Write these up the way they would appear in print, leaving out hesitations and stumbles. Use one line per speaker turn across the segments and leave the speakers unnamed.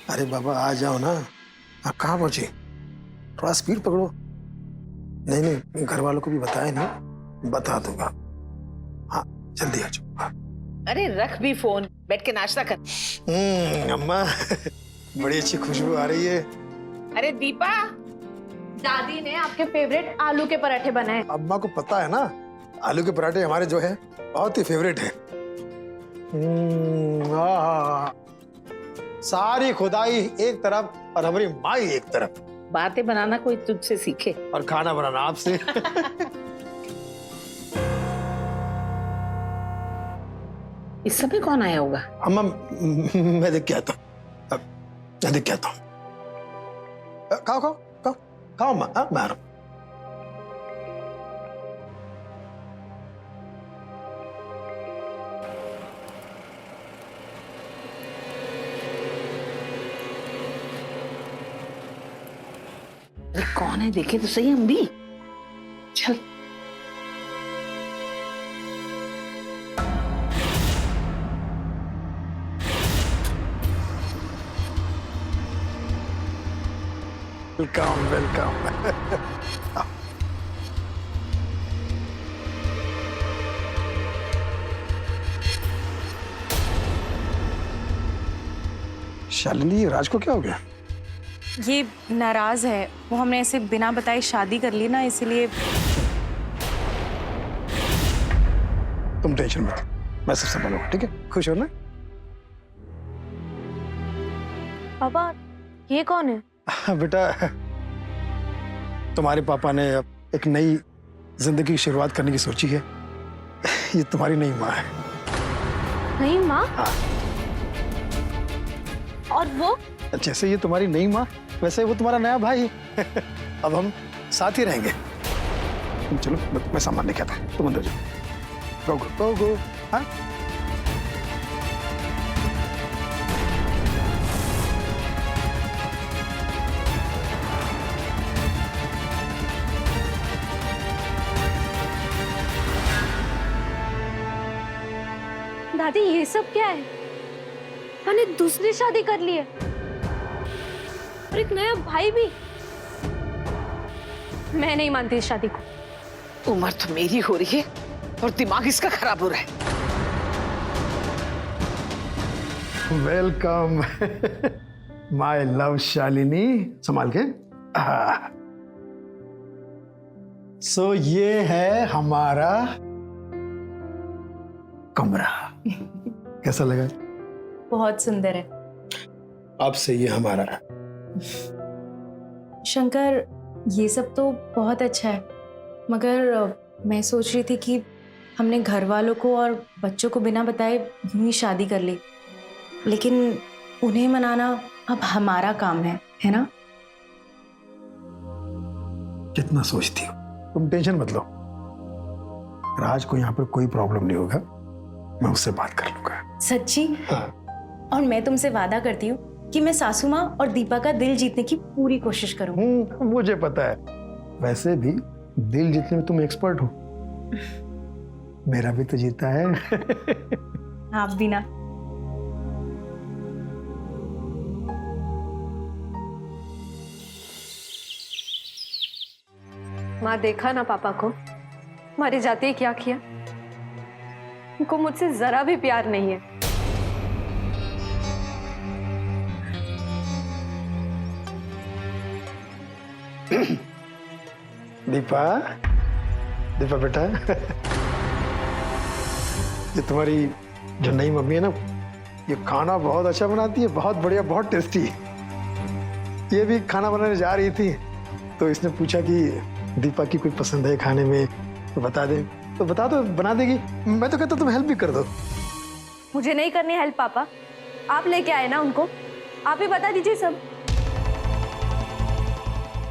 अरे बाबा आ जाओ ना। आप कहाँ पहुंचे? थोड़ा स्पीड पकड़ो। नहीं नहीं, घर वालों को भी बताया नहीं, बता दूंगा। हाँ जल्दी आ जाओ। हाँ।
अरे रख भी फोन, बैठ के नाश्ता कर।
अम्मा बड़ी अच्छी खुशबू आ रही है।
अरे दीपा,
दादी ने आपके फेवरेट आलू के पराठे बनाए।
अम्मा को पता है ना, आलू के पराठे हमारे जो है बहुत ही फेवरेट है। सारी खुदाई एक तरफ और हमारी माई एक तरफ।
बातें बनाना कोई तुझसे सीखे
और खाना बनाना आपसे।
इस समय कौन आया होगा?
अम्मा मैं देख के आता हूँ, मैं देख के आता हूँ। खाओ खाओ खाओ खाओ अम्मा। मैं आ रहा हूँ।
अरे कौन है, देखे तो सही। हम भी चल।
Welcome welcome. शालिनी, राज को क्या हो गया?
ये नाराज है, वो हमने ऐसे बिना बताए शादी कर ली ना, इसीलिए।
तुम टेंशन मत, मैं सब संभालूंगा, ठीक है? खुश हो ना?
पापा ये कौन है?
बेटा, तुम्हारे पापा ने अब एक नई जिंदगी की शुरुआत करने की सोची है। ये तुम्हारी नई माँ है।
नहीं माँ?
हाँ।
और वो?
जैसे ये तुम्हारी नई माँ, वैसे वो तुम्हारा नया भाई। अब हम साथ ही रहेंगे। तुम चलो, मैं सामान लेके आता हूँ, तुम अंदर जाओ। गो गो। हाँ?
दादी ये सब क्या है? मैंने दूसरी शादी कर ली है और एक नया भाई भी। मैं नहीं मानती इस शादी को।
उम्र तो मेरी हो रही है और दिमाग इसका खराब हो रहा है।
Welcome my love Shalini. संभाल के। सो ये है हमारा कमरा। कैसा लगा?
बहुत सुंदर है।
अब से ये हमारा है।
शंकर, ये सब तो बहुत अच्छा है, मगर मैं सोच रही थी कि हमने घर वालों को और बच्चों को बिना बताए यूं ही शादी कर ली, लेकिन उन्हें मनाना अब हमारा काम है ना?
कितना सोचती हो तुम। टेंशन मत लो, राज को यहाँ पर कोई प्रॉब्लम नहीं होगा, मैं उससे बात कर लूंगा।
सच्ची?
हाँ।
और मैं तुमसे वादा करती हूँ कि मैं सासू माँ और दीपा का दिल जीतने की पूरी कोशिश करूंगी।
मुझे पता है, वैसे भी दिल जीतने में तुम एक्सपर्ट हो। मेरा भी तो जीता है।
आप भी ना।
माँ देखा ना पापा को, मारे जाते ही क्या किया। उनको मुझसे जरा भी प्यार नहीं है।
दीपा, दीपा बेटा, ये तुम्हारी जो नई मम्मी है ना, ये खाना बहुत अच्छा बनाती है, बहुत बढ़िया, बहुत टेस्टी। ये भी खाना बनाने जा रही थी तो इसने पूछा कि दीपा की कोई पसंद है खाने में तो बता दे। तो बता दो, बना देगी। मैं तो कहता तुम हेल्प भी कर दो।
मुझे नहीं करनी हेल्प पापा, आप लेके आए ना उनको, आप ही बता दीजिए सब।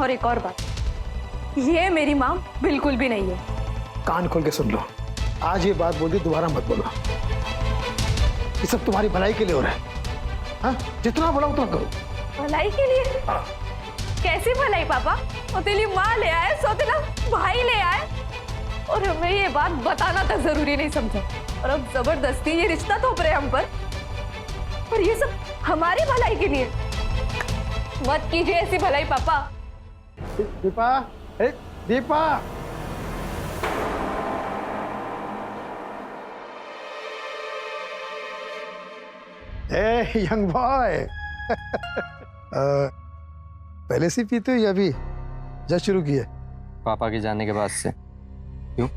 और एक और बात, ये मेरी माँ बिल्कुल भी नहीं है।
कान खोल के सुन लो, आज ये बात बोल दी, दोबारा मत बोलो। ये सब तुम्हारी भलाई के लिए हो रहा है। हाँ, जितना बोला उतना करो।
भलाई के लिए?
हाँ।
कैसी भलाई पापा? सौतेली माँ ले आए, सौतेला भाई ले आए, और हमें ये बात बताना तक जरूरी नहीं समझा, और अब जबरदस्ती ये रिश्ता थोप रहे हम पर। और ये सब हमारी भलाई के लिए। मत कीजिए ऐसी भलाई पापा।
दीपा, ए, दीपा। ए यंग बॉय, पहले से पीते हो या अभी जस्ट शुरू किए?
पापा के जाने के बाद से। क्यों?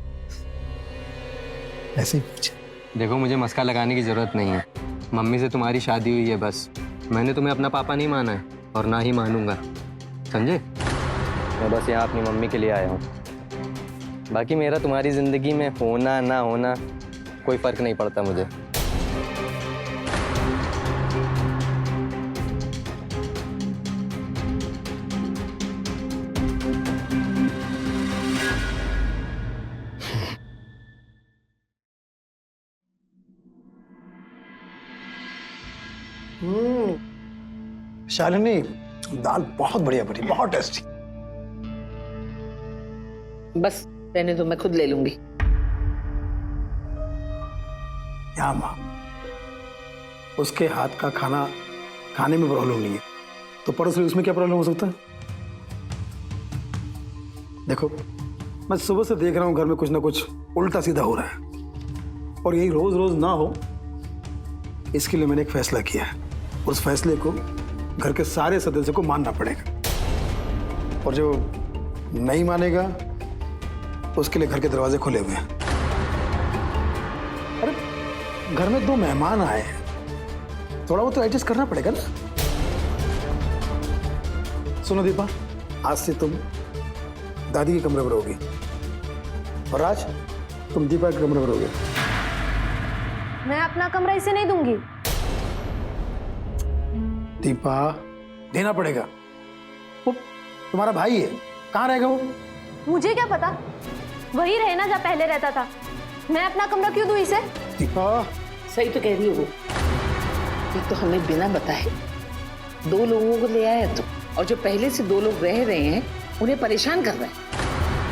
ऐसे ही पूछे।
देखो, मुझे मस्का लगाने की जरूरत नहीं है। मम्मी से तुम्हारी शादी हुई है बस। मैंने तुम्हें अपना पापा नहीं माना है और ना ही मानूंगा, समझे? मैं बस यहाँ अपनी मम्मी के लिए आया हूँ। बाकी मेरा तुम्हारी जिंदगी में होना ना होना कोई फर्क नहीं पड़ता मुझे।
शालिनी, दाल बहुत बढ़िया बनी, बहुत टेस्टी।
बस रहने दो, मैं खुद ले लूंगी।
यहाँ माँ, उसके हाथ का खाना खाने में प्रॉब्लम नहीं है, तो पड़ोस में उसमें क्या प्रॉब्लम हो सकता है? देखो, मैं सुबह से देख रहा हूँ घर में कुछ ना कुछ उल्टा सीधा हो रहा है, और यही रोज रोज ना हो, इसके लिए मैंने एक फैसला किया है। उस फैसले को घर के सारे सदस्यों को मानना पड़ेगा, और जो नहीं मानेगा उसके लिए घर के दरवाजे खुले हुए हैं। अरे घर में 2 मेहमान आए हैं, थोड़ा बहुत तो एडजस्ट करना पड़ेगा ना। सुनो दीपा, आज से तुम दादी के कमरे में रहोगी, और आज तुम दीपा के कमरे में रहोगे।
मैं अपना कमरा इसे नहीं दूंगी।
दीपा, देना पड़ेगा, वो तुम्हारा भाई है, कहाँ रहेगा वो?
मुझे क्या पता, वही रहना जहाँ पहले रहता था। मैं अपना कमरा क्यों दूं इसे?
दीपा,
सही तो कह रही हो वो। एक तो हमें बिना बताए 2 लोगों को ले आया तो, और जो पहले से 2 लोग रह रहे हैं उन्हें परेशान कर रहा है।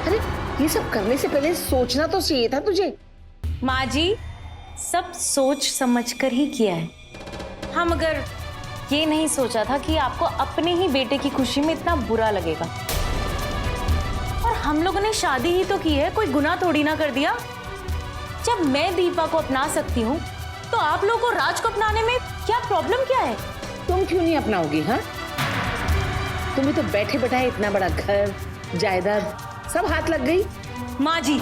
अरे ये सब करने से पहले सोचना तो चाहिए था तुझे।
माँ जी, सब सोच समझ कर ही किया है। हम अगर ये नहीं सोचा था कि आपको अपने ही बेटे की खुशी में इतना बुरा लगेगा। और हम लोगों ने शादी ही तो की है, कोई गुनाह थोड़ी ना कर दिया। जब मैं दीपा को अपना सकती हूँ तो आप लोगों को राज को अपनाने में क्या प्रॉब्लम क्या है?
तुम क्यों नहीं अपनाओगी? हाँ, तुम्हें तो बैठे बैठाए इतना बड़ा घर जायदाद सब हाथ लग गई।
माँ जी,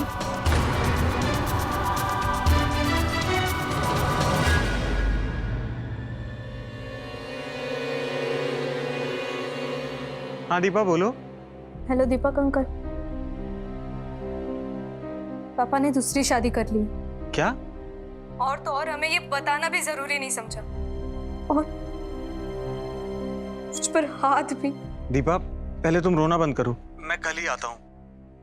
हाँ दीपा, बोलो।
हेलो दीपक अंकल, पापा ने दूसरी शादी कर ली।
क्या?
और तो और हमें ये बताना भी जरूरी नहीं समझा, और मुझ पर हाथ भी।
दीपा, पहले तुम रोना बंद करो, मैं कल ही आता हूँ।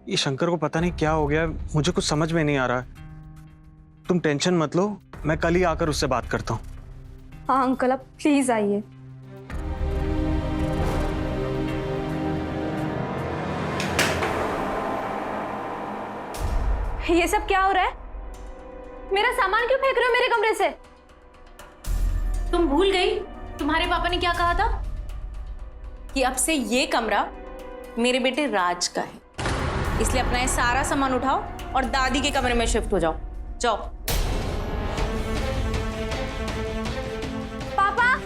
ये शंकर को पता नहीं क्या हो गया, मुझे कुछ समझ में नहीं आ रहा। तुम टेंशन मत लो, मैं कल ही आकर उससे बात करता हूँ।
हाँ अंकल, आप प्लीज आइए। ये सब क्या हो रहा है? मेरा सामान क्यों फेंक रहे हो मेरे कमरे से?
तुम भूल गई तुम्हारे पापा ने क्या कहा था कि अब से ये कमरा मेरे बेटे राज का है, इसलिए अपना ये सारा सामान उठाओ और दादी के कमरे में शिफ्ट हो जाओ। जाओ।
पापा,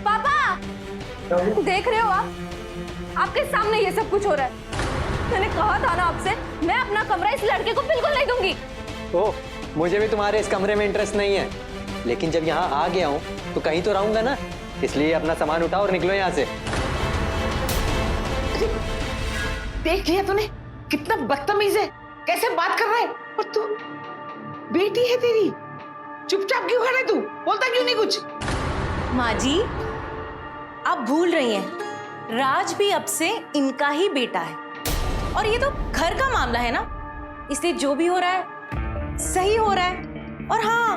पापा, देख रहे हो आप? आपके सामने ये सब कुछ हो रहा है। मैंने कहा था ना आपसे, मैं अपना कमरा इस लड़के को बिल्कुल नहीं दूंगी।
ओह, मुझे भी तुम्हारे इस कमरे में इंटरेस्ट नहीं है, लेकिन जब यहाँ आ गया हूँ तो कहीं तो रहूंगा ना, इसलिए अपना सामान उठाओ और निकलो यहाँ से।
देख लिया तूने कितना बदतमीज है, कैसे बात कर रहा है। और तू बेटी है तेरी, चुपचाप क्यों खड़ा है तू? बोलता क्यों नहीं कुछ?
माँ जी, आप भूल रही हैं, राज भी अब से इनका ही बेटा है, और ये तो घर का मामला है ना, इसलिए जो भी हो रहा है सही हो रहा है। और हाँ,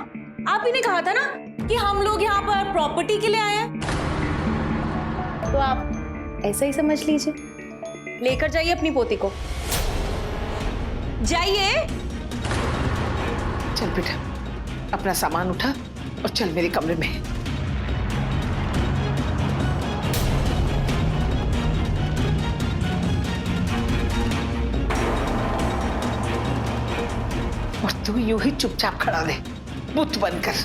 आप ही ने कहा था ना कि हम लोग यहाँ पर प्रॉपर्टी के लिए आए हैं, तो आप ऐसा ही समझ लीजिए। लेकर जाइए अपनी पोती को, जाइए।
चल बेटा, अपना सामान उठा और चल मेरे कमरे में। यूं ही चुपचाप खड़ा रहे, बुत बनकर।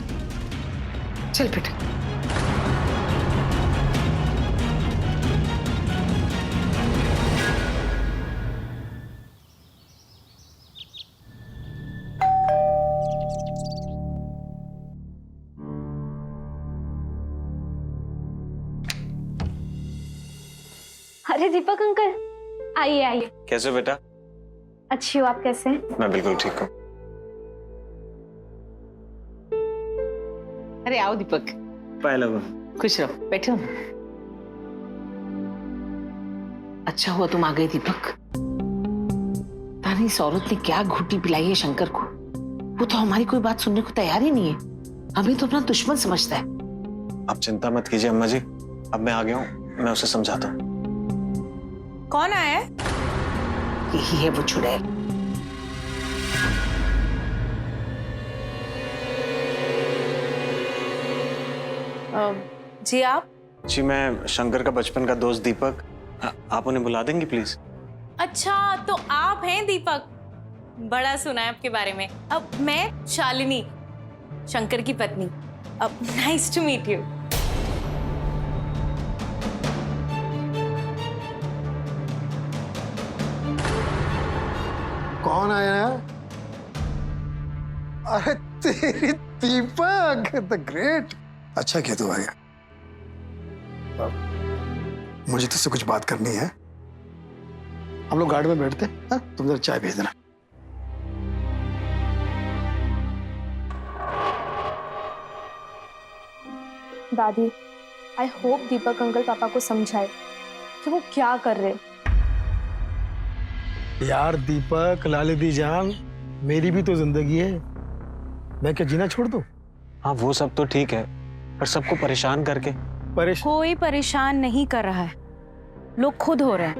चल बेटा।
अरे दीपक अंकल, आइए आइए।
कैसे हो बेटा?
अच्छी हो, आप कैसे हैं?
मैं बिल्कुल ठीक हूँ।
अरे आओ दीपक,
पहले वो
खुश रहो, बैठे हो। अच्छा हुआ तुम आ गए दीपक। पता नहीं इस औरत ने क्या घुट्टी पिलाई है शंकर को। वो तो हमारी कोई बात सुनने को तैयार ही नहीं है, हमें तो अपना दुश्मन समझता है।
आप चिंता मत कीजिए अम्मा जी, अब मैं आ गया हूँ, मैं उसे समझाता हूँ।
कौन आया है?
यही है वो चुड़ैल।
जी आप?
जी मैं शंकर का बचपन का दोस्त दीपक। आप उन्हें बुला देंगी प्लीज?
अच्छा, तो आप हैं दीपक? बड़ा सुना है आपके बारे में। अब मैं शालिनी, शंकर की पत्नी। अब नाइस टू मीट यू।
कौन आया? अरे तेरी दीपक, द ग्रेट। अच्छा किया तू आया। मुझे तुझसे कुछ बात करनी है। हम लोग गार्ड में बैठते हैं, हाँ? तुम जरा चाय भेज देना।
दादी, आई होप दीपक अंकल पापा को समझाए कि वो क्या कर रहे।
यार दीपक, लालिदी जान, मेरी भी तो जिंदगी है। मैं क्या जीना छोड़ दूं?
हाँ वो सब तो ठीक है, पर सबको परेशान करके।
कोई परेशान नहीं कर रहा है, लोग खुद हो रहे हैं।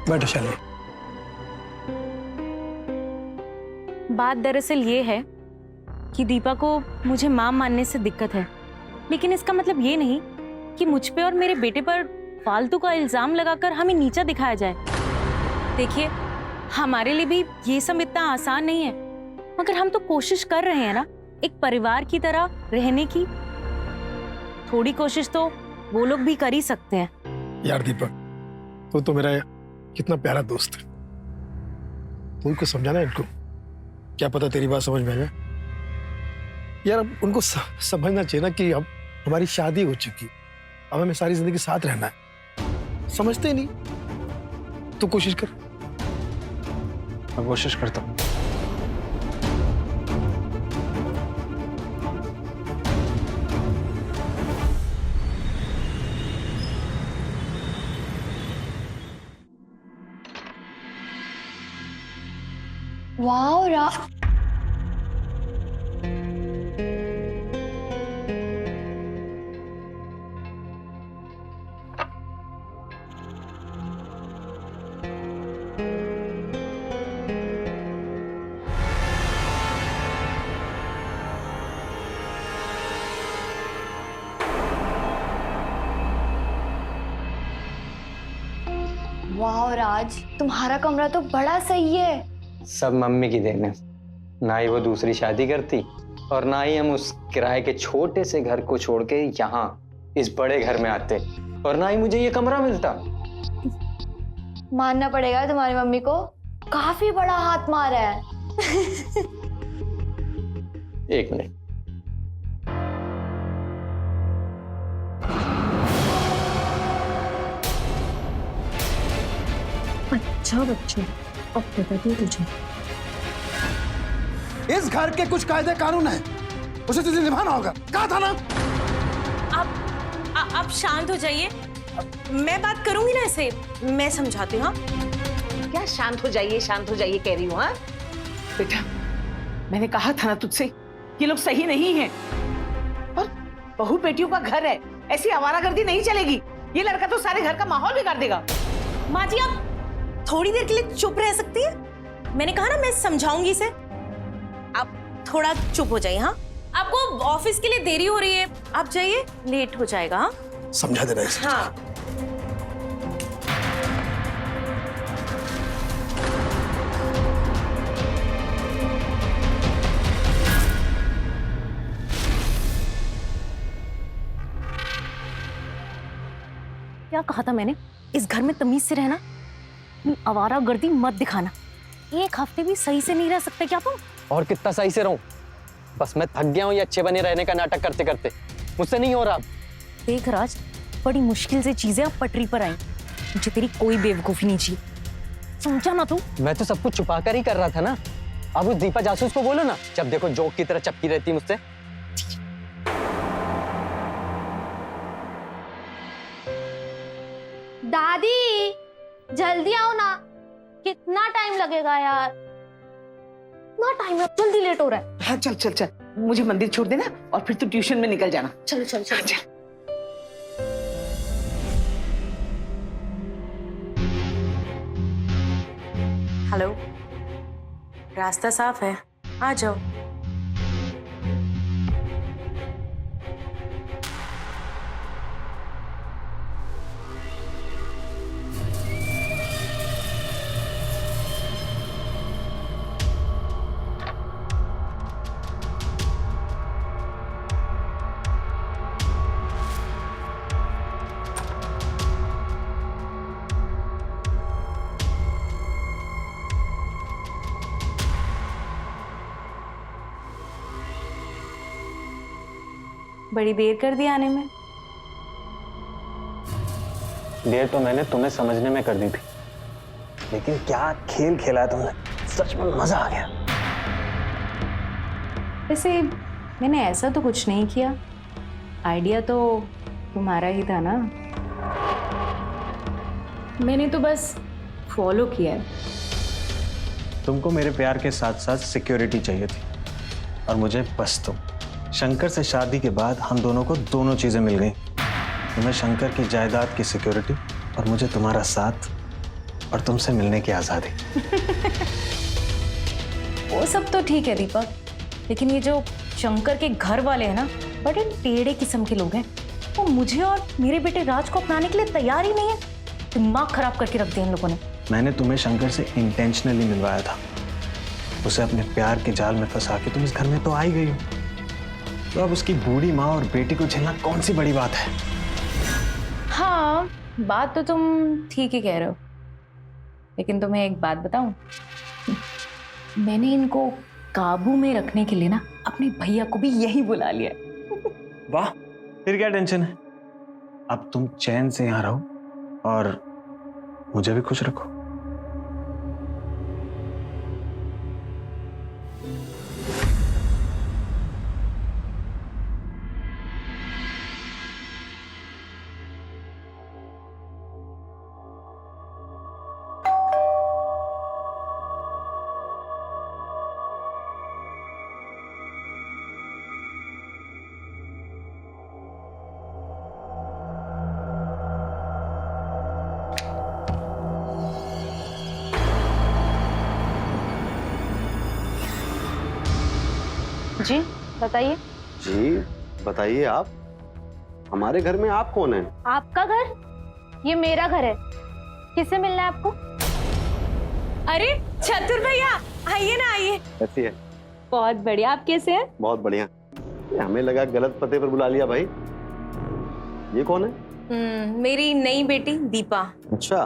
बैठो शालिनी।
बात दरअसल ये है कि दीपा को मुझे मां मानने से दिक्कत है, लेकिन इसका मतलब ये नहीं कि मुझ पे और मेरे बेटे पर फालतू का इल्जाम लगाकर हमें नीचा दिखाया जाए। देखिए, हमारे लिए भी ये सब इतना आसान नहीं है, मगर हम तो कोशिश कर रहे हैं ना, एक परिवार की तरह रहने की। थोड़ी कोशिश तो वो लोग भी कर ही सकते हैं।
यार दीपक, तू तो मेरा कितना प्यारा दोस्त है। तू इनको समझाना इनको, क्या पता तेरी बात समझ में आ जाए। यार अब उनको समझना चाहिए ना कि अब हमारी शादी हो चुकी, अब हमें सारी जिंदगी साथ रहना है। समझते ही नहीं। तू कोशिश कर।
मैं कोशिश करता हूँ।
वाओ वाओ राज, तुम्हारा कमरा तो बड़ा सही है।
सब मम्मी की देन है। ना ही वो दूसरी शादी करती और ना ही हम उस किराए के छोटे से घर को छोड़ के यहाँ इस बड़े घर में आते, और ना ही मुझे ये कमरा मिलता।
मानना पड़ेगा तुम्हारी मम्मी को, काफी बड़ा हाथ मारा है।
एक मिनट।
अच्छा बच्चों, अब बताती हूँ तुझे।
इस घर के कुछ कायदे कानून है, उसे तुझे निभाना होगा। कहा था ना।
आप शांत हो जाइए, मैं बात करूंगी ना इसे, मैं समझाती हूँ।
क्या शांत हो जाइए कह रही हूँ? हाँ बेटा, मैंने कहा था ना तुझसे, ये लोग सही नहीं हैं। और बहू बेटियों का घर है, ऐसी आवारागर्दी नहीं चलेगी। ये लड़का तो सारे घर का माहौल बिगाड़ देगा।
माँ जी, आप थोड़ी देर के लिए चुप रह सकती है? मैंने कहा ना, मैं समझाऊंगी इसे। आप थोड़ा चुप हो जाइए। हाँ, आपको ऑफिस के लिए देरी हो रही है, आप जाइए, लेट हो जाएगा। हाँ,
समझा देना इसे।
हाँ।
क्या कहा था मैंने? इस घर में तमीज से रहना, आवारागर्दी मत दिखाना। एक हफ्ते भी सही से नहीं रह सकते क्या तुम?
और कितना सही से रहूं? बस मैं थक गया हूँ ये अच्छे बने रहने का नाटक करते करते। मुझसे नहीं हो रहा।
देख राज, बड़ी मुश्किल से चीजें अब पटरी पर आई। मुझे तेरी कोई बेवकूफी नहीं चाहिए, समझा ना तू?
मैं तो सब कुछ छुपा कर ही कर रहा था ना। अब उस दीपा जासूस को बोलो ना, जब देखो जोक की तरह चपकी रहती है मुझसे।
दादी जल्दी आओ ना, कितना टाइम लगेगा यार? इतना टाइम है, जल्दी लेट हो रहा है।
हाँ चल चल चल, मुझे मंदिर छोड़ देना और फिर तू ट्यूशन में निकल जाना।
चलो चलो चलो
चल।
हेलो, रास्ता साफ है, आ जाओ। बड़ी देर कर दी आने में।
देर तो मैंने तुम्हें समझने में कर दी थी, लेकिन क्या खेल खेला है तुमने, सच में मजा आ गया।
वैसे मैंने ऐसा तो कुछ नहीं किया, आइडिया तो तुम्हारा ही था ना। मैंने तो बस फॉलो किया है।
तुमको मेरे प्यार के साथ साथ सिक्योरिटी चाहिए थी, और मुझे बस तुम। शंकर से शादी के बाद हम दोनों को दोनों चीजें मिल गई। तुम्हें शंकर की जायदाद की सिक्योरिटी, और मुझे तुम्हारा साथ और तुमसे मिलने की आजादी।
वो सब तो ठीक है दीपक, लेकिन ये जो शंकर के घर वाले हैं ना, बड़े टेढ़े किस्म के लोग हैं। वो मुझे और मेरे बेटे राज को अपनाने के लिए तैयार ही नहीं है। दिमाग खराब करके रख दिया इन लोगों ने।
मैंने तुम्हें शंकर से इंटेंशनली मिलवाया था, उसे अपने प्यार के जाल में फंसा के तुम इस घर में तो आ ही गई हो। तो अब उसकी बूढ़ी माँ और बेटी को झेलना कौन सी बड़ी बात है?
हाँ, बात तो तुम ठीक ही कह रहे हो, लेकिन तुम्हें एक बात बताऊं, मैंने इनको काबू में रखने के लिए ना अपने भैया को भी यही बुला लिया।
वाह, फिर क्या टेंशन है? अब तुम चैन से यहाँ रहो और मुझे भी खुश रखो।
जी बताइए।
जी बताइए, आप हमारे घर में आप कौन है?
आपका घर? ये मेरा घर है। किससे मिलना है आपको?
अरे चतुर भैया, आइए ना आइए।
कैसी है?
बहुत बढ़िया, आप कैसे हैं?
बहुत बढ़िया। हमें लगा गलत पते पर बुला लिया भाई। ये कौन है?
मेरी नई बेटी दीपा।
अच्छा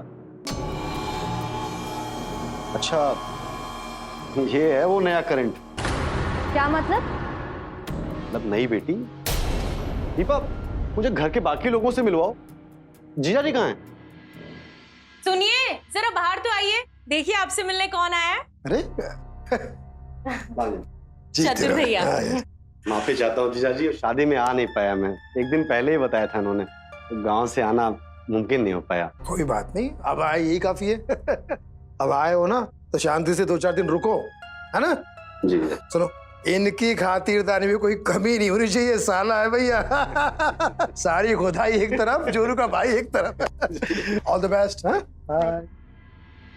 अच्छा, ये है वो नया करंट?
क्या मतलब?
मतलब नई बेटी? दीपा, मुझे घर के बाकी लोगों से मिलवाओ। जीजा जी कहाँ हैं?
सुनिए, जरा बाहर तो आइए, देखिए आपसे मिलने कौन आया है।
अरे
चतुर भैया।
माफी चाहता हूँ जीजा जी, शादी में आ नहीं पाया मैं। एक दिन पहले ही बताया था उन्होंने, तो गांव से आना मुमकिन नहीं हो पाया।
कोई बात नहीं, अब आए यही काफी है। अब आए हो ना, तो शांति से 2-4 दिन रुको, है ना?
जी
सुनो, इनकी खातिरदारी में कोई कमी नहीं होनी चाहिए। साला है भैया। सारी खुदाई एक तरफ, जोरू का भाई एक तरफ। All the best.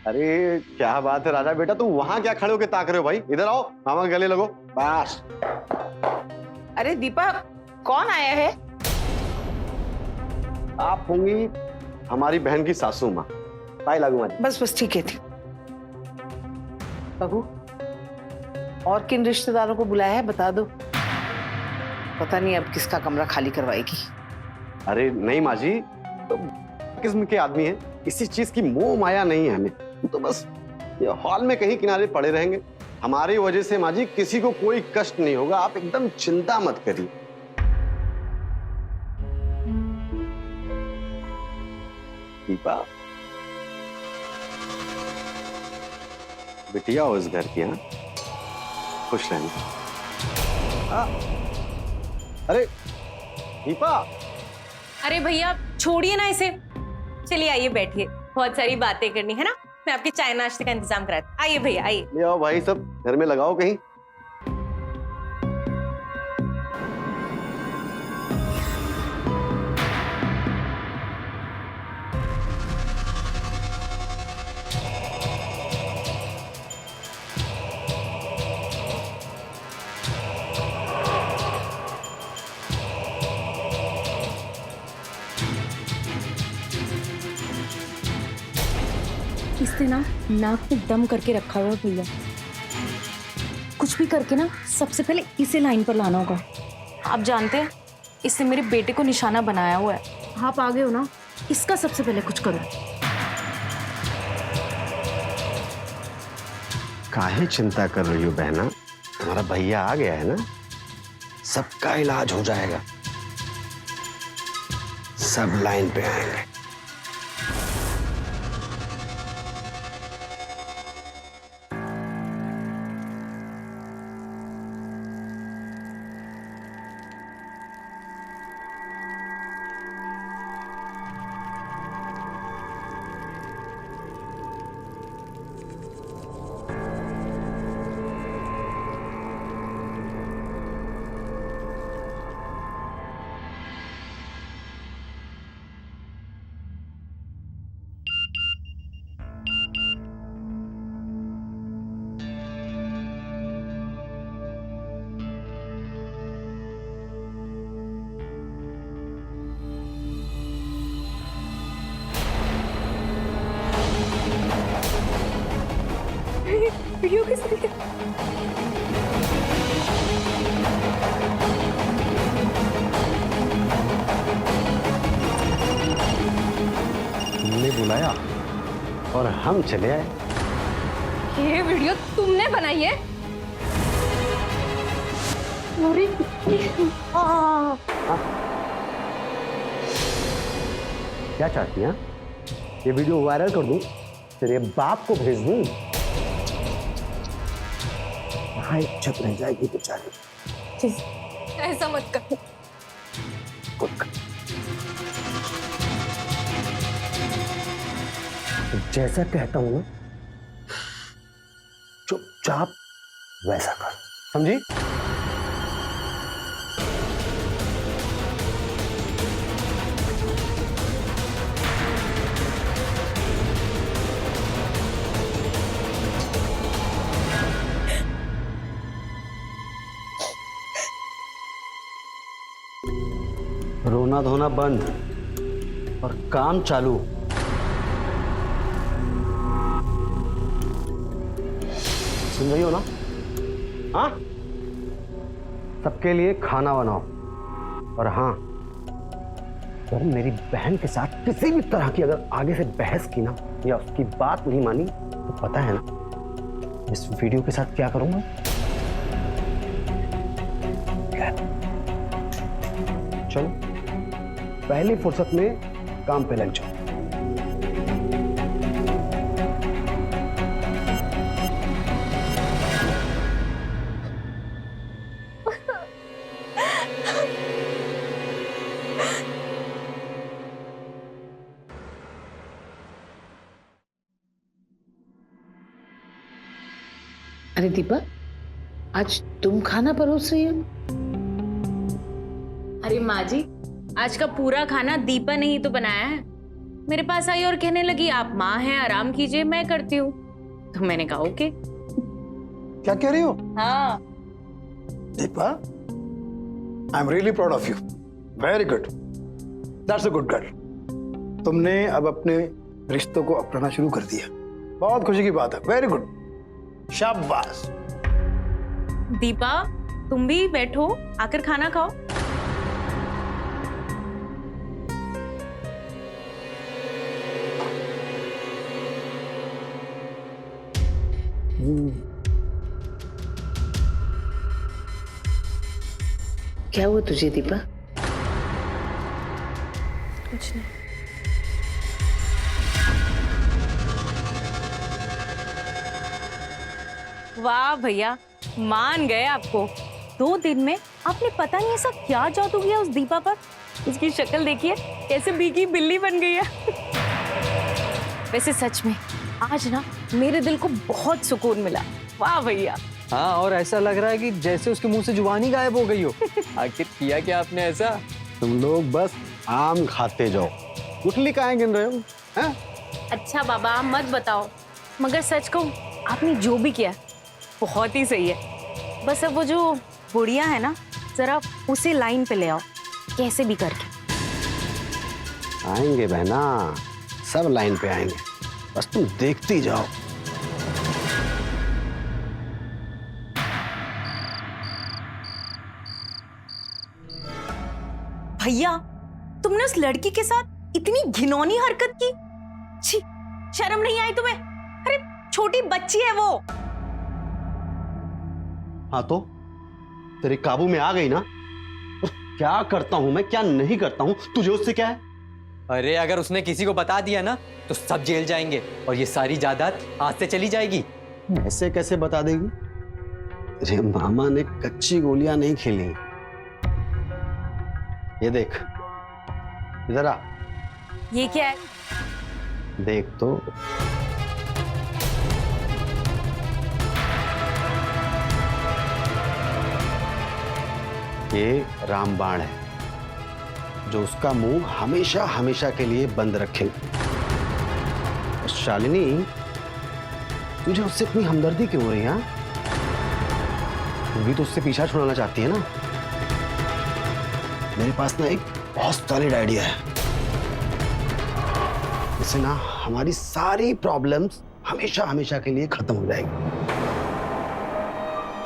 अरे क्या बात है राजा बेटा, तुम वहां क्या खड़े होके ताक रहे हो भाई? इधर आओ, मामा के गले लगो। बस।
अरे दीपा, कौन आया है?
आप होंगी हमारी बहन की सासू माँ, ताई लागू माँ।
बस बस ठीक है थी। बहू, और किन रिश्तेदारों को बुलाया है बता दो। पता नहीं अब किसका कमरा खाली करवाएगी।
अरे नहीं माँ जी, तो किस्म के आदमी हैं, किसी चीज की मोह माया नहीं है हमें। हम तो बस ये हॉल में कहीं किनारे पड़े रहेंगे। हमारी वजह से माँ जी किसी को कोई कष्ट नहीं होगा, आप एकदम चिंता मत करिए। दीपा बिटिया हो इस घर की, हाँ, खुश रहना। अरे दीपा,
अरे भैया छोड़िए ना इसे, चलिए आइए बैठिए, बहुत सारी बातें करनी है ना। मैं आपके चाय नाश्ते का इंतजाम कराती। आइए भैया आइए।
ले आओ भाई, सब घर में लगाओ कहीं।
इसने ना नाक पे दम करके रखा हुआ है भैया। कुछ भी करके ना सबसे पहले इसे लाइन पर लाना होगा। आप जानते हैं इसने मेरे बेटे को निशाना बनाया हुआ है। आप आ गए हो ना, इसका सबसे पहले कुछ करो।
काहे चिंता कर रही हो बहना, तुम्हारा भैया आ गया है ना, सबका इलाज हो जाएगा, सब लाइन पे आएंगे।
वीडियो किस लिए?
तुमने बुलाया और हम चले आए।
ये वीडियो तुमने बनाई है? अरे
क्या चाहती हैं? ये वीडियो वायरल कर दूं, तेरे बाप को भेज दूं? हाँ, इज्जत रह जाएगी बेचारी।
ऐसा मत कर।
जैसा कहता हूं ना, चुपचाप वैसा कर, समझी? रोना धोना बंद और काम चालू। सुन रही हो ना? हाँ, सबके लिए खाना बनाओ। और हाँ, अगर मेरी बहन के साथ किसी भी तरह की अगर आगे से बहस की ना या उसकी बात नहीं मानी तो पता है ना इस वीडियो के साथ क्या करूंगा? चलो पहली फुर्सत में काम पे लग जाओ।
अरे दीपा, आज तुम खाना परोस रही हो?
अरे माँ जी, आज का पूरा खाना दीपा ने ही तो बनाया है। मेरे पास आई और कहने लगी आप माँ हैं, आराम कीजिए, मैं करती हूँ। तो मैंने कहा ओके।
क्या कह रही हो?
हाँ।
Deepa, I am really proud of you. Very good, that's a good girl. तुमने अब अपने रिश्तों को अपनाना शुरू कर दिया, बहुत खुशी की बात है। वेरी गुड, शाबाश।
दीपा, तुम भी बैठो, आकर खाना खाओ।
क्या हुआ तुझे दीपा?
कुछ नहीं। वाह भैया, मान गए आपको। 2 दिन में आपने पता नहीं ऐसा क्या जादू किया उस दीपा पर। उसकी शक्ल देखिए कैसे भीगी बिल्ली बन गई है। वैसे सच में आज ना मेरे दिल को बहुत सुकून मिला। वाह भैया।
हाँ, और ऐसा लग रहा है कि जैसे उसके मुंह से जुबान ही गायब हो गई हो। आखिर किया क्या आपने ऐसा?
तुम लोग बस आम खाते जाओ, गुठली काहे गिन रहे हो? हैं?
अच्छा बाबा मत बताओ, मगर सच कहूं आपने जो भी किया बहुत ही सही है। बस अब वो जो बुढ़िया है ना, जरा उसे लाइन पे ले आओ कैसे भी करके।
आएंगे बहना, सब लाइन पे आएंगे, बस तुम देखती जाओ।
भैया, तुमने उस लड़की के साथ इतनी घिनौनी हरकत की। छी, शर्म नहीं आई तुम्हें? अरे छोटी बच्ची है वो।
हाँ तो तेरे काबू में आ गई ना? और क्या करता हूं मैं, क्या नहीं करता हूं, तुझे उससे क्या है?
अरे अगर उसने किसी को बता दिया ना तो सब जेल जाएंगे और ये सारी जायदाद हाथ से चली जाएगी।
ऐसे कैसे बता देगी? तेरे मामा ने कच्ची गोलियां नहीं खेली। ये देख, इधर आ।
ये क्या है?
देख तो। ये रामबाण है जो उसका मुंह हमेशा हमेशा के लिए बंद रखेगा। शालिनी, तुझे उससे इतनी हमदर्दी क्यों हो रही है? तू भी तो उससे पीछा छुड़ाना चाहती है ना? मेरे पास ना एक बहुत सॉलिड आइडिया है। इससे ना हमारी सारी प्रॉब्लम्स हमेशा हमेशा के लिए खत्म हो जाएगी।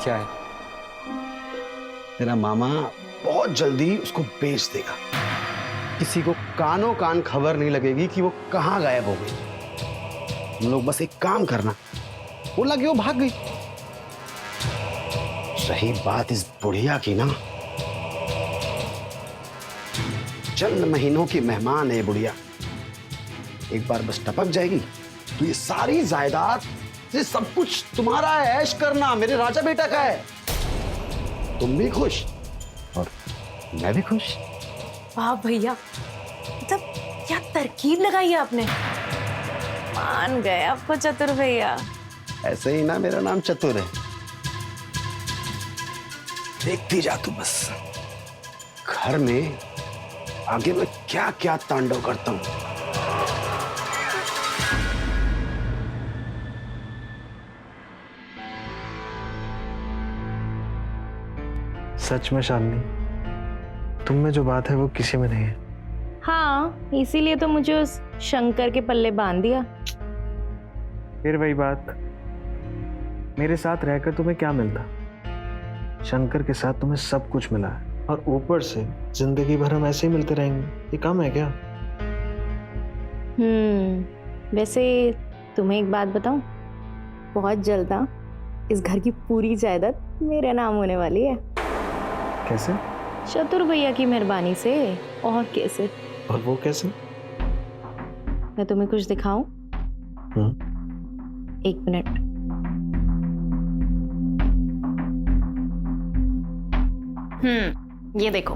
क्या है?
तेरा मामा बहुत जल्दी उसको बेच देगा। किसी को कानों कान खबर नहीं लगेगी कि वो कहां गायब हो गई। हम लोग बस एक काम करना, बोला कि वो भाग गई। सही बात इस बुढ़िया की ना, चंद महीनों की मेहमान है बुढ़िया। एक बार बस टपक जाएगी तो ये सारी जायदाद, ये सब कुछ तुम्हारा है, ऐश करना मेरे राजा बेटा का है। तुम भी खुश और मैं भी खुश।
वाह भैया, मतलब क्या तरकीब लगाई है आपने। मान गए आपको चतुर भैया।
ऐसे ही ना मेरा नाम चतुर है। देखती जा तू बस, घर में आगे मैं क्या क्या तांडव करता हूं।
सच में शालिनी, तुम में जो बात है वो किसी में नहीं है।
हाँ, इसीलिए तो मुझे उस शंकर के पल्ले बांध दिया।
फिर वही बात, मेरे साथ रहकर तुम्हें क्या मिलता? शंकर के साथ तुम्हें सब कुछ मिला है, और ऊपर से जिंदगी भर हम ऐसे ही मिलते रहेंगे। ये कम है क्या?
वैसे तुम्हें एक बात बताऊं, बहुत जल्द ना इस घर की पूरी जायदाद मेरे नाम होने वाली है।
कैसे?
चतुर भैया की मेहरबानी से। और कैसे?
और वो कैसे?
मैं तुम्हें कुछ दिखाऊं? 1 मिनट। ये देखो।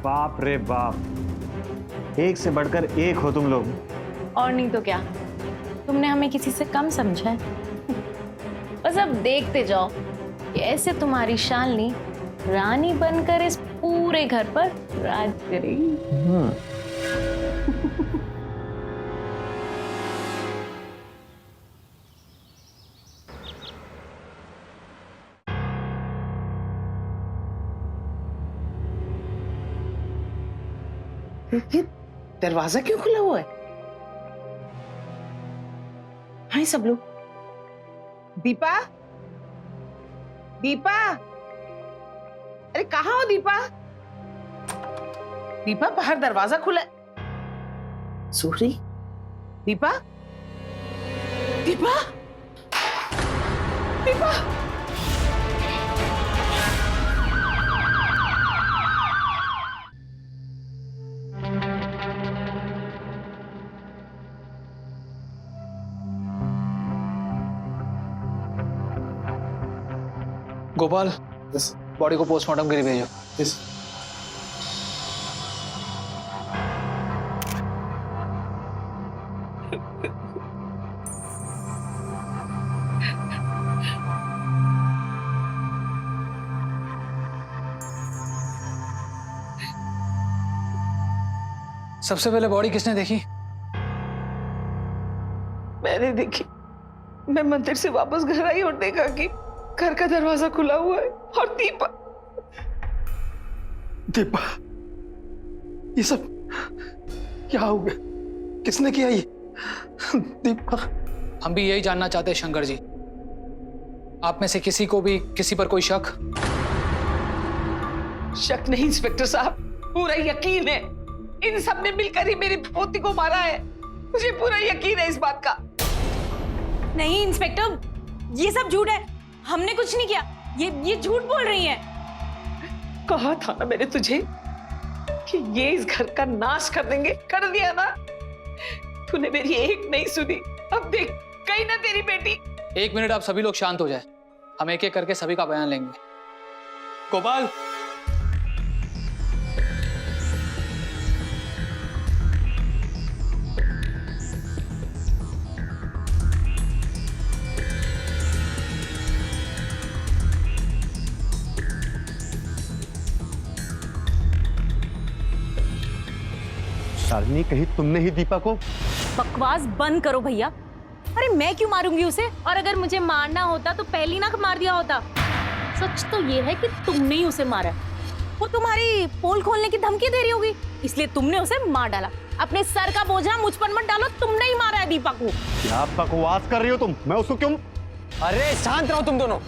बाप रे बाप, एक से बढ़कर एक हो तुम लोग।
और नहीं तो क्या, तुमने हमें किसी से कम समझा है। बस अब देखते जाओ कैसे तुम्हारी शालिनी रानी बनकर इस पूरे घर पर राज करेगी।
ये दरवाजा क्यों खुला हुआ है? हाय सब लोग। दीपा, दीपा, अरे कहाँ हो दीपा? दीपा, बाहर दरवाजा खुला है। सूरी, दीपा, दीपा, दीपा।
गोपाल, बॉडी को पोस्टमार्टम के लिए भेजो। सबसे पहले बॉडी किसने देखी?
मैंने देखी। मैं मंदिर से वापस घर आई और देखा कि घर का दरवाजा खुला हुआ है और दीपा।
दीपा, ये सब क्या हो गया? किसने किया ये? दीपा,
हम भी यही जानना चाहते हैं शंकर जी। आप में से किसी को भी किसी पर कोई शक?
शक नहीं इंस्पेक्टर साहब, पूरा यकीन है। इन सब ने मिलकर ही मेरी पोती को मारा है। मुझे पूरा यकीन है इस बात का।
नहीं इंस्पेक्टर, ये सब झूठ है। हमने कुछ नहीं किया। ये झूठ बोल रही है।
कहा था ना मैंने तुझे कि ये इस घर का नाश कर देंगे। कर दिया ना। तूने मेरी एक नहीं सुनी। अब देख गई ना तेरी बेटी।
1 मिनट, आप सभी लोग शांत हो जाए। हम एक एक करके सभी का बयान लेंगे। गोपाल,
शालिनी, कहीं तुमने ही दीपा को?
बकवास बंद करो भैया। अरे मैं क्यों मारूंगी उसे? और अगर मुझे मारना होता तो पहले ही ना मार दिया होता। सच तो ये है कि तुमने ही उसे मारा। वो तुम्हारी पोल खोलने की धमकी दे रही होगी, इसलिए तुमने उसे मार डाला। अपने सर का बोझा मुझ पर मत डालो। तुमने ही मारा है दीपा को।
क्या बकवास कर रही हो तुम? मैं उसको क्यों?
अरे शांत रहो तुम दोनों।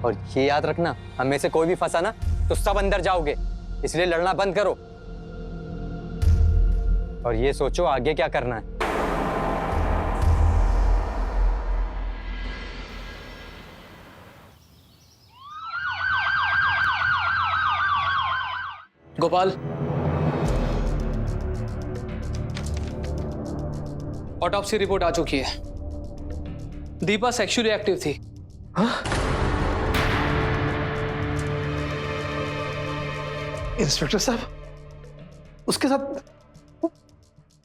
और ये याद रखना, हम में से कोई भी फंसा ना तो सब अंदर जाओगे, इसलिए लड़ना बंद करो और ये सोचो आगे क्या करना है।
गोपाल, ऑटोप्सी रिपोर्ट आ चुकी है। दीपा सेक्सुअली एक्टिव थी।
इंस्पेक्टर साहब, उसके साथ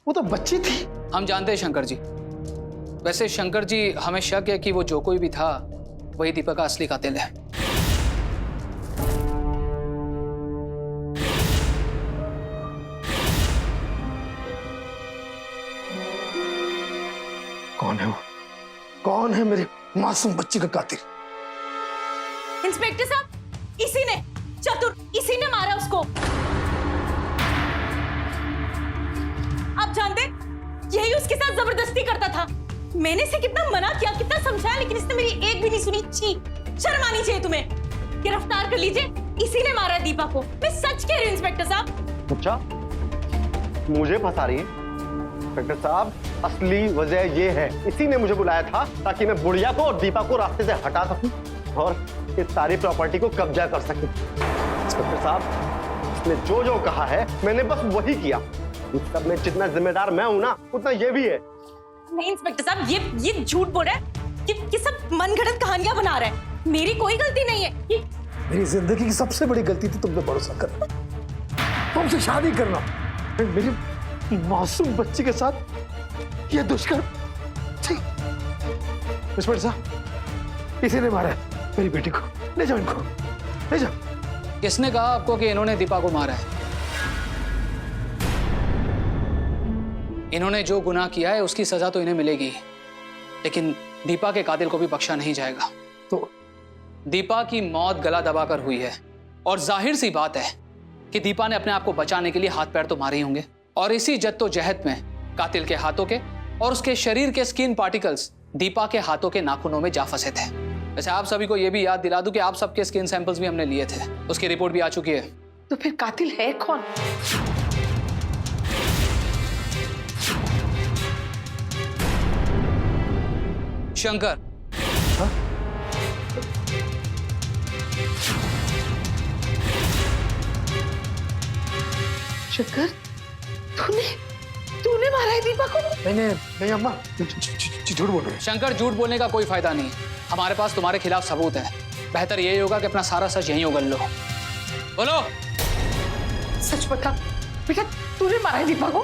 वो तो बच्ची थी।
हम जानते हैं शंकर जी। वैसे शंकर जी, हमें शक है कि वो जो कोई भी था वही दीपा का असली कातिल है।
कौन है वो? कौन है मेरे मासूम बच्ची का कातिल?
इंस्पेक्टर साहब, इसी ने, चतुर इसी ने मारा उसको। आप जानते, यही उसके साथ जबरदस्ती करता था। मैंने इसे कितना मना किया, कितना समझाया, लेकिन इसने मेरी एक भी नहीं सुनी। छी, शर्म आनी चाहिए तुम्हें। गिरफ्तार कर लीजिए, इसी ने मारा दीपा को। मैं सच कह रही हूँ इंस्पेक्टर साहब।
अच्छा, मुझे फंसा रही है? इंस्पेक्टर साहब, असली वजह ये है, इसी ने मुझे बुलाया था ताकि मैं बुढ़िया को और दीपा को रास्ते से हटा सकूं और इस सारी प्रॉपर्टी को कब्जा कर सकूं। इंस्पेक्टर साहब, इसने जो जो कहा है मैंने बस वही किया। इस सब में जितना जिम्मेदार मैं हूं ना, उतना ये भी है।
नहीं इंस्पेक्टर साहब, ये झूठ बोल रहा है। ये सब मनगढ़ंत कहानियां बना रहा है। मेरी कोई गलती नहीं है।
मेरी जिंदगी की सबसे बड़ी गलती थी तुम पे भरोसा करना, तुमसे शादी करना, मेरी मासूम बच्ची के साथ ये दुष्कर्म। इंस्पेक्टर साहब, इसी ने मारा है मेरी बेटी को। ले जाओ इनको, ले जाओ।
किसने कहा आपको कि इन्होंने दीपा को मारा है? इन्होंने जो गुनाह किया है उसकी सजा तो इन्हें मिलेगी, लेकिन दीपा के कातिल को भी बख्शा नहीं जाएगा।
तो
दीपा की मौत गला दबाकर हुई है और जाहिर सी बात है कि दीपा ने अपने आप को बचाने के लिए हाथ पैर तो मारे ही होंगे, और इसी जद्दोजहद में कातिल के हाथों के और उसके शरीर के स्किन पार्टिकल्स दीपा के हाथों के नाखूनों में जा फंसे थे। वैसे आप सभी को यह भी याद दिला दूं कि आप सबके स्किन सैंपल्स भी हमने लिए थे, उसकी रिपोर्ट भी आ चुकी है।
तो फिर कातिल है कौन?
शंकर।
शंकर, तूने मारा है दीपा को?
नहीं अम्मा, झूठ बोल रहे हैं।
शंकर, झूठ बोलने का कोई फायदा नहीं। हमारे पास तुम्हारे खिलाफ सबूत है। बेहतर यही होगा कि अपना सारा सच यहीं उगल लो। बोलो।
सच बता बेटा, तूने मारा है दीपा को?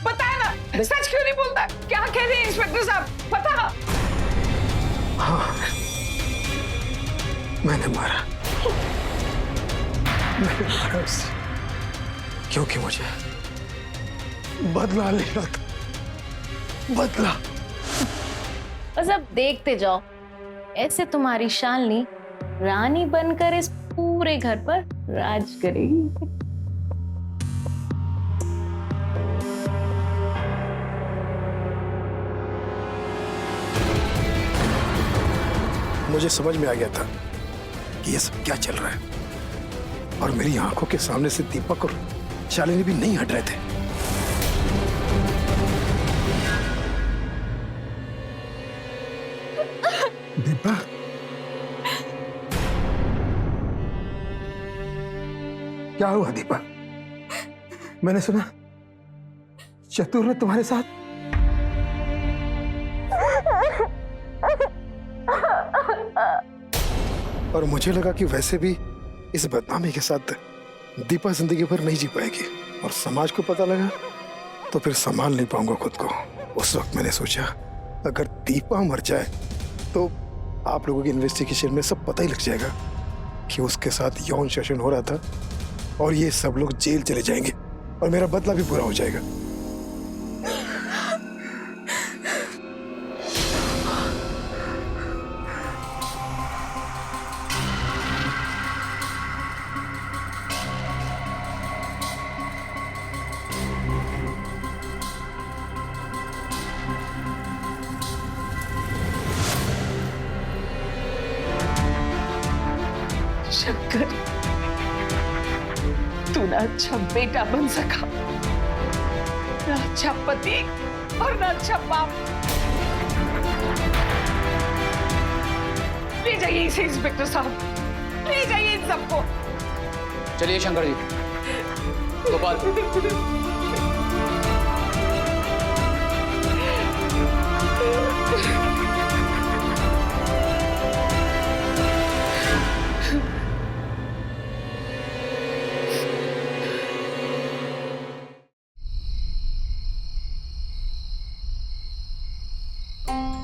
बता ना, सच क्यों नहीं बोलता? क्या कह रहे हैं इंस्पेक्टर साहब? बता।
हाँ, मैंने मारा उसे, क्योंकि मुझे बदला लेना था। बदला।
बस अब देखते जाओ, ऐसे तुम्हारी शालिनी रानी बनकर इस पूरे घर पर राज करेगी।
मुझे समझ में आ गया था कि ये सब क्या चल रहा है, और मेरी आंखों के सामने से दीपक और शालिनी भी नहीं हट रहे थे। दीपा, क्या हुआ दीपा? मैंने सुना चतुर ने तुम्हारे साथ। और मुझे लगा कि वैसे भी इस बदनामी के साथ दीपा जिंदगी भर नहीं जी पाएगी, और समाज को पता लगा तो फिर संभाल नहीं पाऊंगा खुद को। उस वक्त मैंने सोचा अगर दीपा मर जाए तो आप लोगों की इन्वेस्टिगेशन में सब पता ही लग जाएगा कि उसके साथ यौन शोषण हो रहा था, और ये सब लोग जेल चले जाएंगे और मेरा बदला भी पूरा हो जाएगा।
शंकर, तू ना अच्छा बेटा बन सका, ना अच्छा पति और ना अच्छा बाप। ले जाइए इसे इंस्पेक्टर साहब, ले जाइए इन सबको।
चलिए शंकर जी। गोपाल।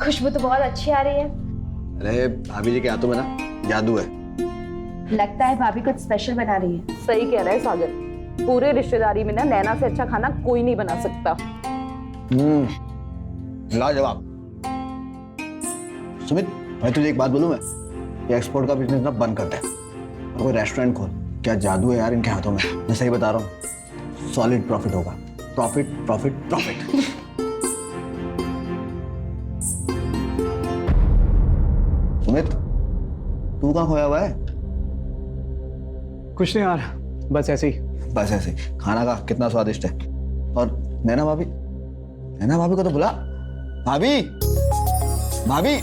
खुशबू तो बहुत अच्छी आ रही है।
अरे भाभी जी के हाथों में ना जादू है।
लगता है भाभी कुछ स्पेशल बना रही है।
सही कह रहे हैं सागर, पूरे रिश्तेदारी में ना नैना से अच्छा खाना कोई नहीं बना सकता।
लाजवाब। सुमित, मैं तुझे एक बात बोलूं, मैं ये एक्सपोर्ट का बिजनेस ना बंद करते हैं और कोई रेस्टोरेंट खोल। क्या जादू है यार इनके हाथों में, मैं सही बता रहा हूँ। सॉलिड प्रॉफिट होगा। Profit profit profit. सुमित, तू कहाँ खोया हुआ है?
कुछ नहीं यार, बस ऐसे ही।
बस ऐसे ही। खाना का कितना स्वादिष्ट है। और नैना भाभी, नैना भाभी को तो बुला। भाभी, भाभी।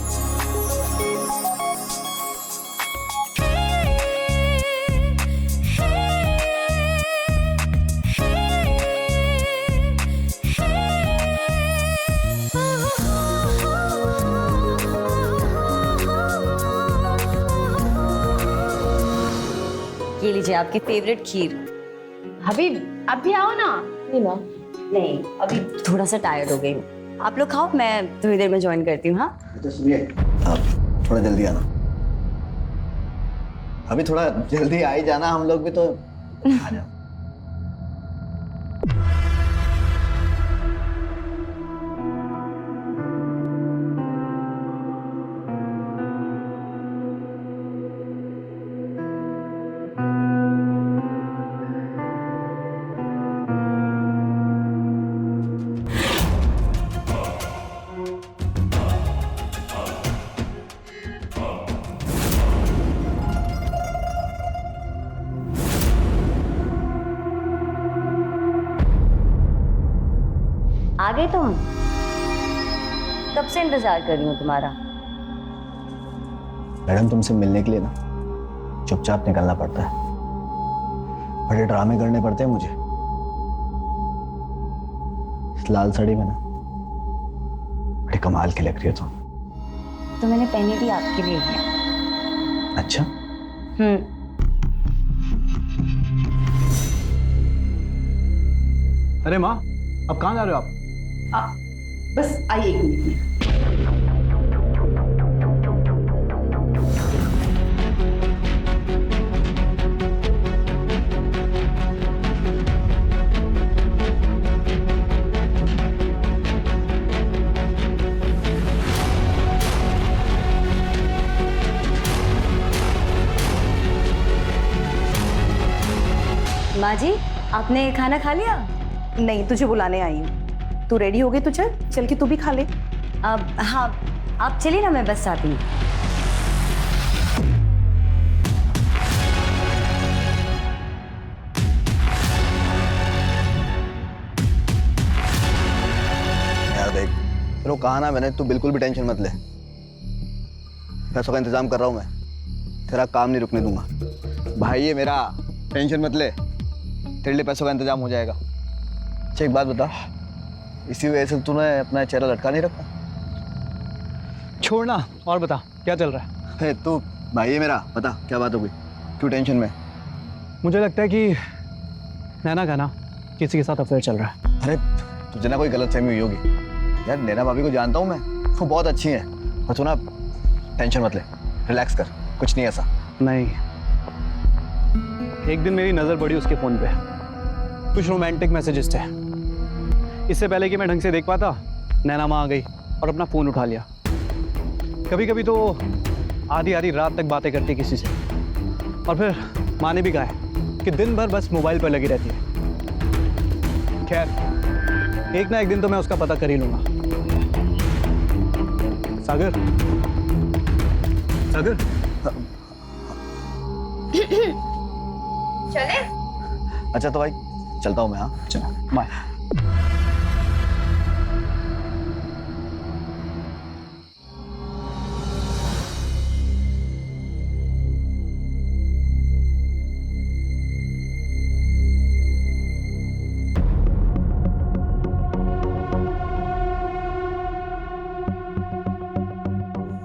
ये लीजिए आपकी फेवरेट खीर।
भाभी अब भी आओ ना।
नहीं, अभी थोड़ा सा टायर्ड हो गई। आप लोग खाओ, मैं थोड़ी देर में ज्वाइन करती हूँ। हाँ
तो सुनिए, आप थोड़ा जल्दी आना। अभी थोड़ा जल्दी आ ही जाना, हम लोग भी तो आ जाओ।
आ गए तुम? कब से इंतजार कर रही हूँ तुम्हारा।
मैडम तुमसे मिलने के लिए ना चुपचाप निकलना पड़ता है, बड़े ड्रामे करने पड़ते हैं मुझे। इस लाल साड़ी में ना बड़ी कमाल की लग रही है तुम।
तो मैंने पहनी भी आपके लिए है।
अच्छा,
अरे माँ, अब कहाँ जा रहे हो आप?
बस आइए एक मिनट में।
माँ जी, आपने खाना खा लिया?
नहीं, तुझे बुलाने आई हूँ। तू रेडी हो गई तो चल के तू भी खा ले।
अब हाँ, आप चलिए ना, मैं बस आती हूँ।
यार देख, चलो कहा ना मैंने, तू बिल्कुल भी टेंशन मत ले। पैसों का इंतजाम कर रहा हूँ मैं, तेरा काम नहीं रुकने दूंगा। भाई ये मेरा, टेंशन मत ले, तेरे लिए पैसों का इंतजाम हो जाएगा। अच्छा एक बात बता, इसी वजह से तूने अपना चेहरा लटका नहीं रखा?
छोड़ना और बता क्या चल रहा है?
है तू भाई ये मेरा, बता क्या बात हो गई, क्यों टेंशन में?
मुझे लगता है कि नैना का ना किसी के साथ अफेयर चल रहा है।
अरे तुझे ना कोई गलतफहमी हुई होगी यार, नैना भाभी को जानता हूँ मैं, वो बहुत अच्छी है। और तू ना टेंशन मत ले, रिलैक्स कर, कुछ नहीं ऐसा।
नहीं, एक दिन मेरी नजर पड़ी उसके फोन पे, कुछ रोमांटिक मैसेजेस थे। इससे पहले कि मैं ढंग से देख पाता, नैना माँ आ गई और अपना फोन उठा लिया। कभी कभी तो आधी आधी रात तक बातें करती किसी से, और फिर माँ ने भी कहा है कि दिन भर बस मोबाइल पर लगी रहती है। खैर एक ना एक दिन तो मैं उसका पता कर ही लूंगा। सागर, सागर,
चले?
अच्छा तो भाई चलता हूँ मैं। हाँ चलो, बाय।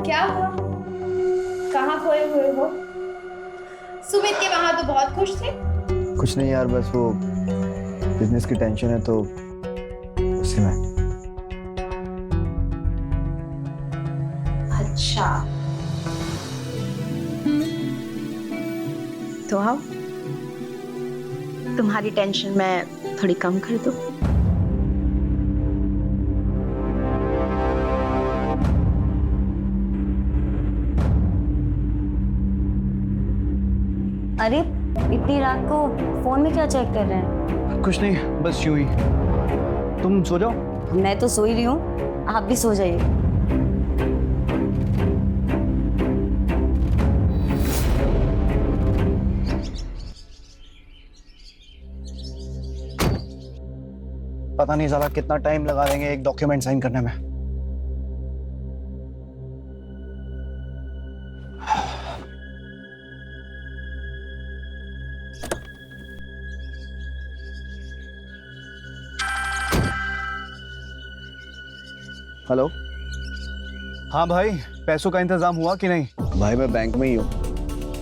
क्या हुआ? कहाँ खोए हुए हो? सुमित के वहां तो बहुत खुश थे।
कुछ नहीं यार, बस वो बिजनेस की टेंशन है तो उसी में।
अच्छा, तो आओ, तुम्हारी टेंशन मैं थोड़ी कम कर दूं।
अरे इतनी रात को फोन में क्या चेक कर रहे हैं?
कुछ नहीं, बस यूं ही। तुम सो जाओ।
मैं तो सो ही रही हूँ, आप भी सो जाइए।
पता नहीं साला कितना टाइम लगा देंगे एक डॉक्यूमेंट साइन करने में।
हेलो।
हाँ भाई, पैसों का इंतजाम हुआ कि नहीं?
भाई मैं बैंक में ही हूँ,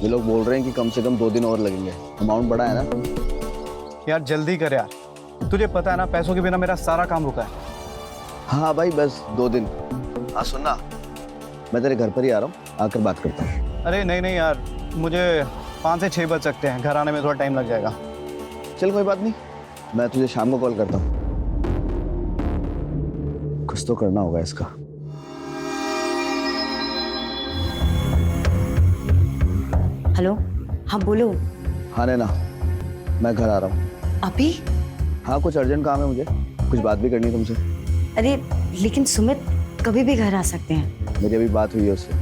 ये लोग बोल रहे हैं कि कम से कम 2 दिन और लगेंगे। अमाउंट बड़ा है ना
यार जल्दी कर यार, तुझे पता है ना पैसों के बिना मेरा सारा काम रुका है।
हाँ भाई बस 2 दिन। हाँ सुनना, मैं तेरे घर पर ही आ रहा हूँ, आकर बात करता हूँ।
अरे नहीं नहीं यार, मुझे 5 से 6 बज सकते हैं, घर आने में थोड़ा टाइम लग जाएगा।
चल कोई बात नहीं, मैं तुझे शाम को कॉल करता हूँ। कुछ तो करना होगा इसका।
हेलो, हाँ बोलो।
हाँ नैना, मैं घर आ रहा हूँ।
अभी?
हाँ कुछ अर्जेंट काम है मुझे, कुछ बात भी करनी है तुमसे।
अरे लेकिन सुमित कभी भी घर आ सकते हैं।
मेरी अभी बात हुई है उससे,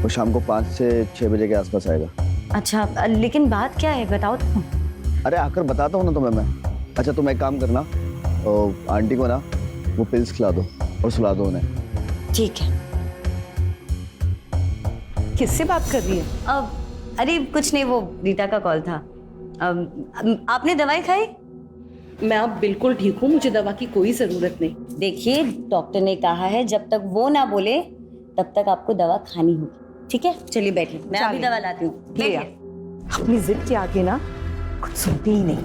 वो शाम को 5 से 6 बजे के आसपास आएगा।
अच्छा, लेकिन बात क्या है बताओ तो।
अरे आकर बताता हूँ ना तुम्हें मैं। अच्छा तुम एक काम करना, आंटी को ना वो पिल्स खिला दो और सुला दो उन्हें।
ठीक है।
किससे बात कर रही है?
अब अरे कुछ नहीं, वो रीता का कॉल था। आपने दवाई खाई?
मैं अब बिल्कुल ठीक हूँ, मुझे दवा की कोई जरूरत नहीं।
देखिए डॉक्टर ने कहा है जब तक वो ना बोले तब तक आपको दवा खानी होगी। ठीक है, चलिए बैठिए, मैं अभी दवा लाती हूँ।
ले आ। अपनी जिद के आगे ना कुछ सुनती ही नहीं।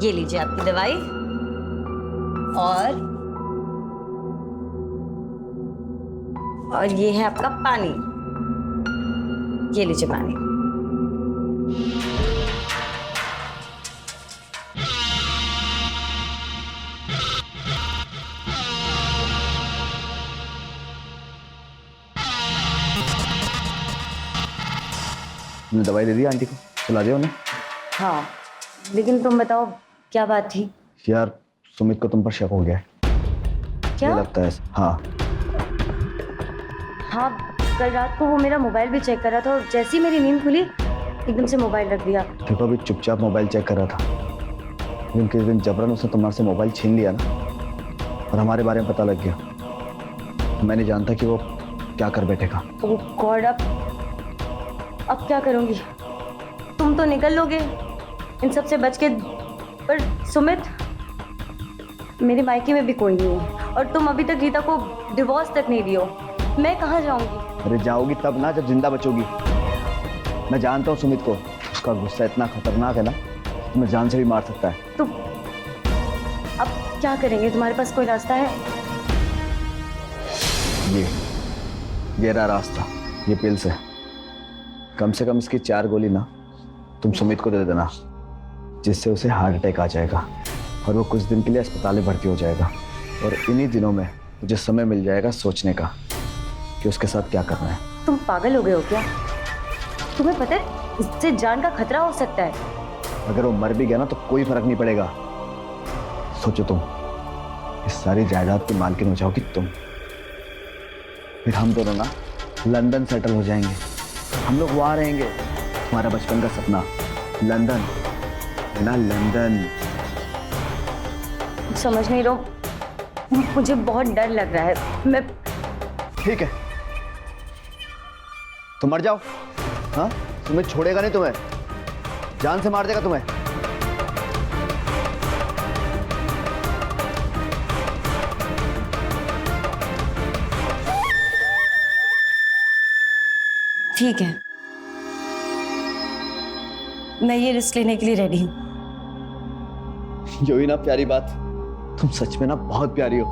ये लीजिए आपकी दवाई और ये है आपका पानी। ये लीजिए पानी।
तुमने दवाई दे दी आंटी को? सुला दिया उन्हें?
हाँ, लेकिन तुम बताओ क्या बात थी?
यार सुमित को तुम पर शक हो गया है।
क्या
मुझे लगता है हाँ।
हाँ, कल रात को वो मेरा मोबाइल भी चेक कर रहा था और जैसी मेरी नींद खुली एकदम से मोबाइल रख दिया।
देखो अभी चुपचाप मोबाइल चेक कर रहा था, लेकिन किस दिन जबरन उसने तुम्हारे से मोबाइल छीन लिया ना और हमारे बारे में पता लग गया, तो मैं नहीं जानता कि वो क्या कर बैठेगा।
ओह गॉड, अब क्या करूंगी? तुम तो निकल लोगे इन सब से बच के, पर सुमित, मेरे मायके में भी कोई नहीं है और तुम अभी तक रीता को डिवोर्स तक नहीं दियो। मैं कहाँ जाऊंगी?
अरे जाओगी तब ना जब जिंदा बचोगी। मैं जानता हूँ सुमित को, उसका गुस्सा इतना खतरनाक है ना, तुम्हें जान से भी मार सकता है।
तो अब क्या करेंगे? तुम्हारे पास कोई रास्ता है?
ये रहा रास्ता, ये पिल्स है। कम से कम इसकी 4 गोली ना तुम सुमित को दे देना, जिससे उसे हार्ट अटैक आ जाएगा और वो कुछ दिन के लिए अस्पताल में भर्ती हो जाएगा। और इन्हीं दिनों में मुझे समय मिल जाएगा सोचने का कि उसके साथ क्या करना है।
तुम पागल हो गए हो क्या? तुम्हें पता है इससे जान का खतरा हो सकता है।
अगर वो मर भी गया ना तो कोई फर्क नहीं पड़ेगा। सोचो तुम इस सारी जायदाद की मालकिन हो जाओगी तुम, फिर हम दोनों ना लंदन सेटल हो जाएंगे। हम लोग वहाँ रहेंगे। तुम्हारा बचपन का सपना लंदन है ना, लंदन।
समझ नहीं रहो, मुझे बहुत डर लग रहा है। मैं
ठीक है तो मर जाओ। हाँ, तुम्हें छोड़ेगा नहीं, तुम्हें जान से मार देगा तुम्हें।
ठीक है, मैं ये रिस्क लेने के लिए रेडी हूँ।
जो ही ना प्यारी बात, तुम सच में ना बहुत प्यारी हो।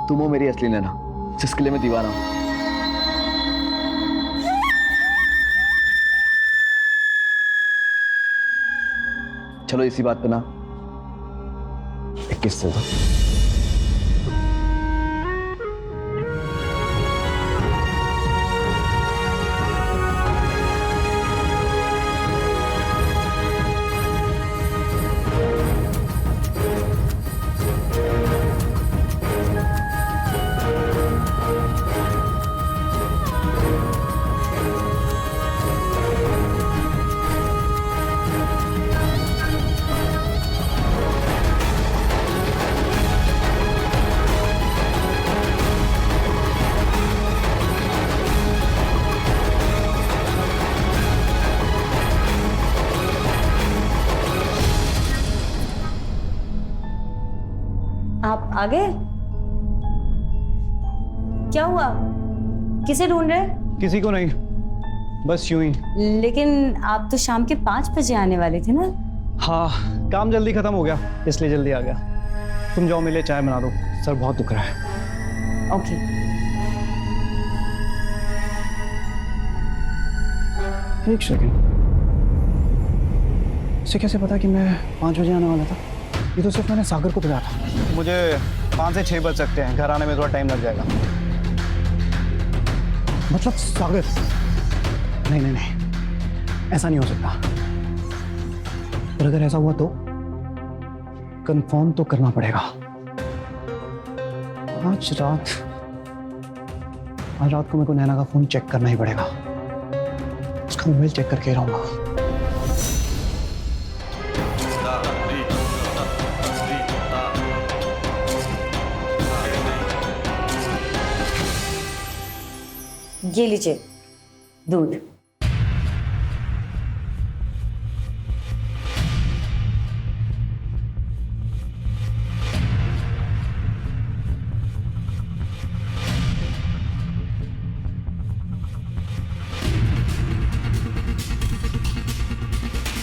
तुम हो मेरी असली नैना, जिसके लिए मैं दीवाना हूँ। चलो इसी बात पे ना एक किस्सा दो।
आप आ गए? क्या हुआ? किसे ढूंढ रहे?
किसी को नहीं, बस यूं ही।
लेकिन आप तो शाम के 5 बजे आने वाले थे ना?
हाँ, काम जल्दी खत्म हो गया इसलिए जल्दी आ गया। तुम जाओ, मेरे चाय बना दो, सर बहुत दुख रहा है।
ओके।
एक सेकंड, इसे कैसे पता कि मैं 5 बजे आने वाला था? ये तो सिर्फ मैंने सागर को बताया था। मुझे 5 से 6 बज सकते हैं, घर आने में थोड़ा टाइम लग जाएगा। मतलब सागर? नहीं नहीं नहीं, ऐसा नहीं हो सकता। और अगर ऐसा हुआ तो कंफर्म तो करना पड़ेगा। आज रात को मेरे को नैना का फोन चेक करना ही पड़ेगा। उसका मोबाइल चेक करके रहूंगा।
ये लीजिए दूध।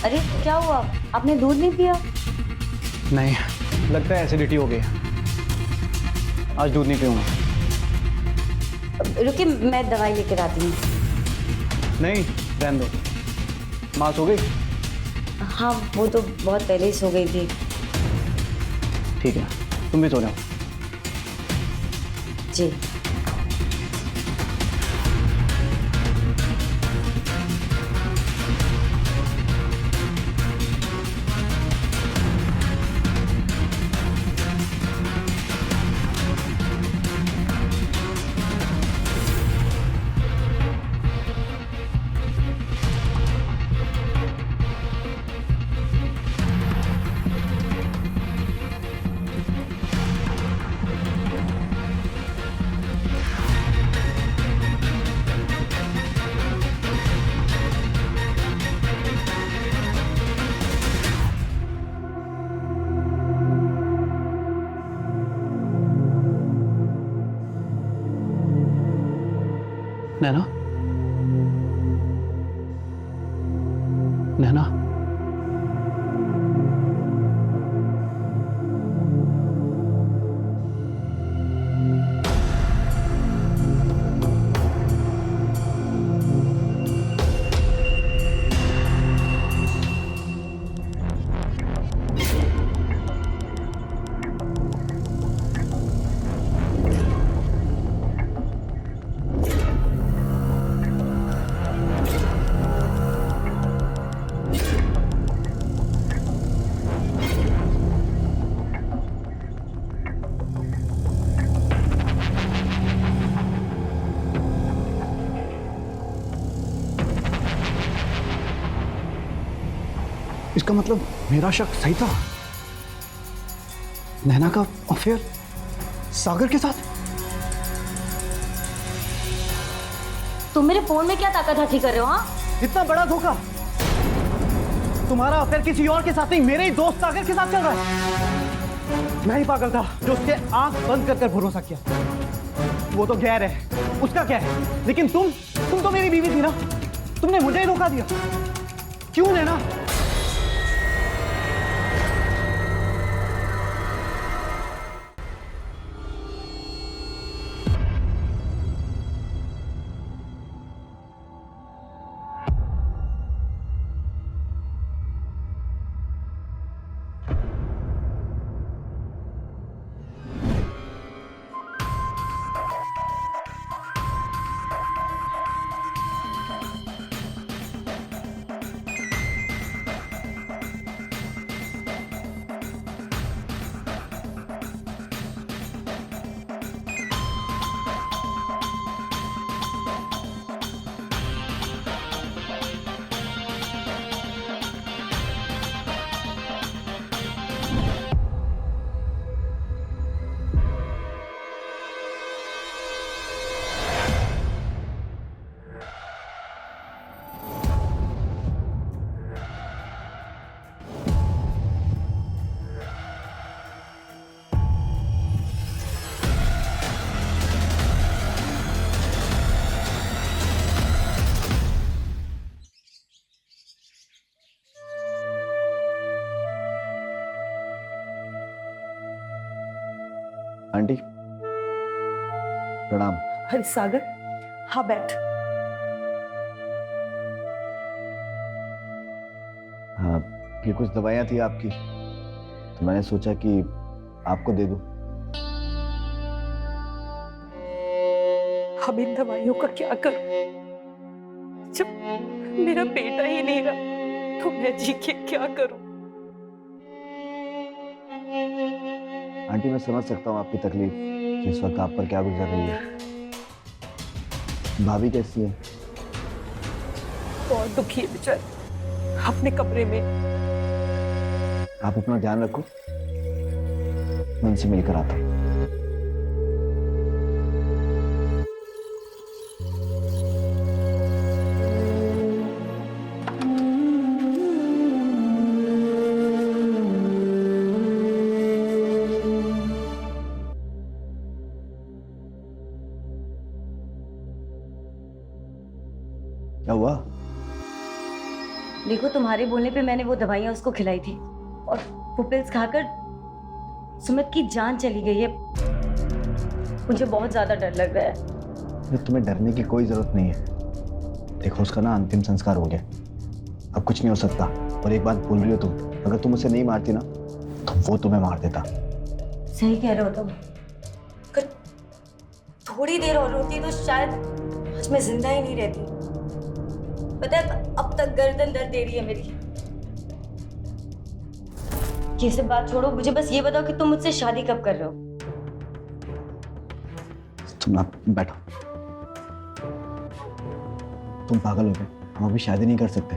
अरे क्या हुआ, आपने दूध नहीं पिया?
नहीं, लगता है एसिडिटी हो गई। आज दूध नहीं पीऊंगा।
रुकिए, मैं दवाई लेकर आती हूँ।
नहीं, रहने दो। माँ सो गई?
हाँ, वो तो बहुत पहले ही सो गई थी।
ठीक है, तुम भी सो जाओ।
जी।
नैना, नैना, इसका मतलब मेरा शक सही था। नैना का अफेयर सागर के साथ।
तुम मेरे फोन में क्या ताकतहाकी कर रहे हो? हाँ,
इतना बड़ा धोखा। तुम्हारा अफेयर किसी और के साथ नहीं, मेरे ही दोस्त सागर के साथ चल रहा है। मैं ही पागल था जो उसके आंख बंद कर भरोसा किया। वो तो गैर है, उसका क्या है, लेकिन तुम तो मेरी बीवी थी ना। तुमने मुझे ही धोखा दिया। क्यों नैना?
आंटी प्रणाम।
अरे सागर, हाँ बैठ।
हाँ, ये कुछ दवाइयाँ थी आपकी, तो मैंने सोचा कि आपको दे दूं।
अब इन दवाइयों का क्या करूं? जब मेरा बेटा ही नहीं रहा तो मैं जी के क्या करूं?
आंटी मैं समझ सकता हूँ आपकी तकलीफ, जिस वक्त आप पर क्या गुजर रही है। भाभी कैसी है?
बहुत दुखी है बेचारा अपने कमरे में।
आप अपना ध्यान रखो, मैं उनसे मिलकर आता हूँ। क्या हुआ?
देखो, तुम्हारे बोलने पे मैंने वो दवाइयाँ उसको खिलाई थी और वो पिल्स खाकर सुमित की जान चली गई है। मुझे बहुत ज्यादा डर लग रहा है।
तुम्हें डरने की कोई जरूरत नहीं है। देखो, उसका ना अंतिम संस्कार हो गया, अब कुछ नहीं हो सकता। और एक बात भूल रही हो तुम, अगर तुम उसे नहीं मारती ना तो वो तुम्हें मार देता।
सही कह रहे हो तुम। अगर थोड़ी देर और होती तो शायद आज मैं जिंदा ही नहीं रहती। पता है, अब तक गर्दन दर्द दे रही है मेरी। ये सब बात छोड़ो, मुझे बस ये बताओ कि तुम मुझसे शादी कब कर रहे हो?
तुम ना बैठो। तुम पागल हो गए, हम अभी शादी नहीं कर सकते।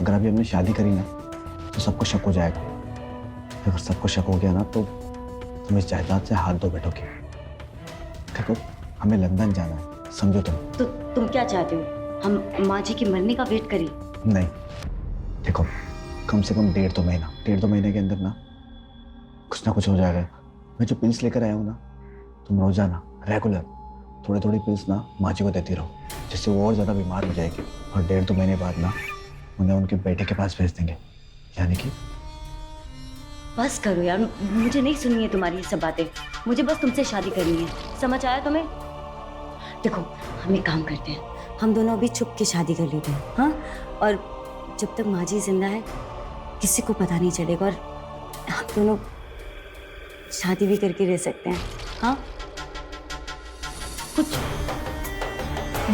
अगर अभी हमने शादी करी ना तो सबको शक हो जाएगा। अगर सबको शक हो गया ना तो तुम इस जायदाद से हाथ धो बैठोगे। देखो, हमें लंदन जाना है, समझो तुम।
तो तुम क्या चाहते हो, हम माँ जी के मरने का वेट करें?
नहीं, देखो, कम से कम 1.5 महीने के अंदर ना कुछ हो जाएगा। मैं जो पिल्स लेकर आया हूँ ना, तुम रोजाना रेगुलर थोड़ी पिल्स ना माँ जी को देती रहो, जिससे वो और ज़्यादा बीमार हो जाएगी। और 1.5 महीने बाद ना उन्हें उनके बेटे के पास भेज देंगे। यानी कि
बस करो यार, मुझे नहीं सुननी है तुम्हारी ये सब बातें। मुझे बस तुमसे शादी करनी है, समझ आया तुम्हें? देखो, हम एक काम करते हैं, हम दोनों अभी छुप के शादी कर लेते हैं, हाँ? और जब तक माँ जी जिंदा है किसी को पता नहीं चलेगा और हम दोनों शादी भी करके रह सकते हैं, हाँ? कुछ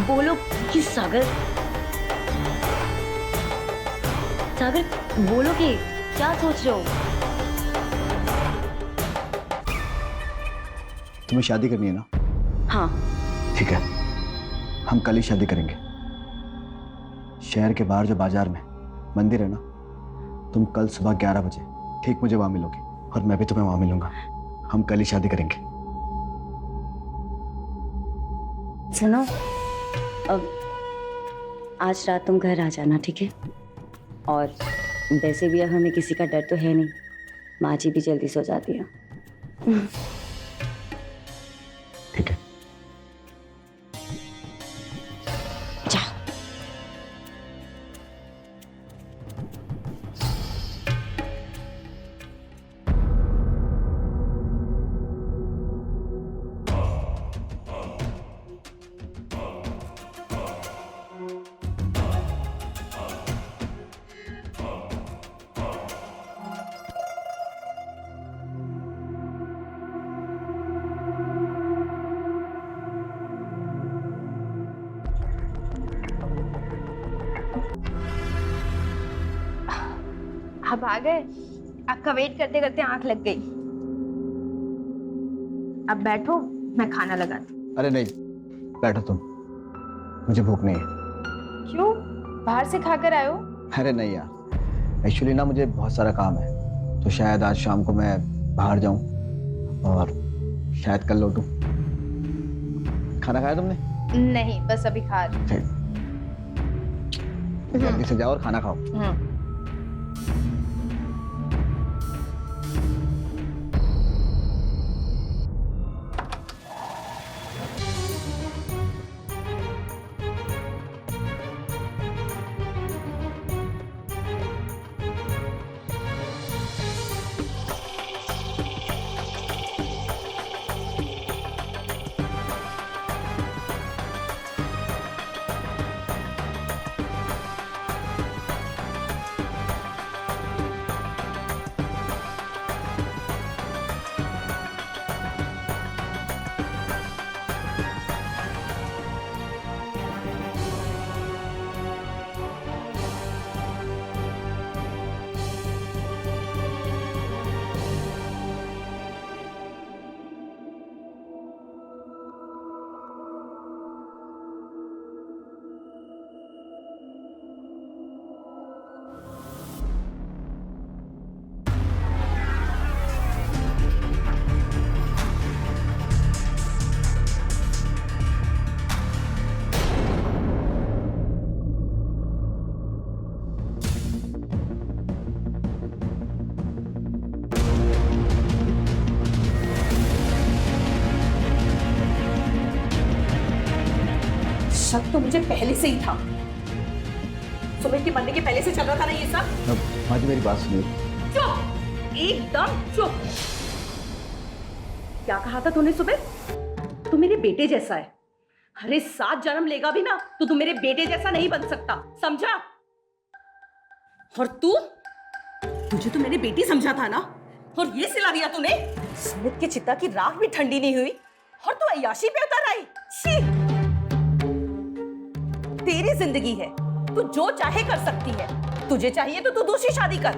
बोलो कि सागर बोलो कि क्या सोच रहे हो?
तुम्हें शादी करनी है ना?
हाँ।
ठीक है, हम कल ही शादी करेंगे। शहर के बाहर जो बाजार में मंदिर है ना, तुम कल सुबह 11 बजे ठीक मुझे वहां मिलोगे और मैं भी तुम्हें वहां मिलूंगा। हम कल ही शादी करेंगे।
सुनो, अब आज रात तुम घर आ जाना, ठीक है? और वैसे भी अब हमें किसी का डर तो है नहीं, माँ जी भी जल्दी सो जाती है।
ठीक है।
आप आ गए? आपका वेट करते करते आंख लग गई। अब बैठो, मैं खाना लगाती।
अरे नहीं, बैठो तुम, मुझे भूख नहीं है।
क्यों, बाहर से खाकर आए हो?
अरे नहीं यार, एक्चुअली ना मुझे बहुत सारा काम है, तो शायद आज शाम को मैं बाहर जाऊं और शायद कल लौटूं। खाना खाया तुमने?
नहीं, बस अभी खा रही।
जल्दी से जाओ और खाना खाओ।
तो मुझे पहले से ही था। सुमित के मरने के पहले से चल रहा था ना ये सब।
माँ जी मेरी बात सुनिए।
चुप, एकदम चुप। क्या कहा था तूने सुमित? तू मेरे बेटे जैसा है। अरे 7 जन्म लेगा भी ना तो तू मेरे बेटे जैसा नहीं बन सकता, समझा? और तुझे तो मेरी बेटी समझा था ना, और ये सिला दिया तूने। सुमित की चिता की राख भी ठंडी नहीं हुई और तू अय्याशी पे उतर आई। छी! तेरी जिंदगी है, तू जो चाहे कर सकती है। तुझे चाहिए तो तू दूसरी शादी कर,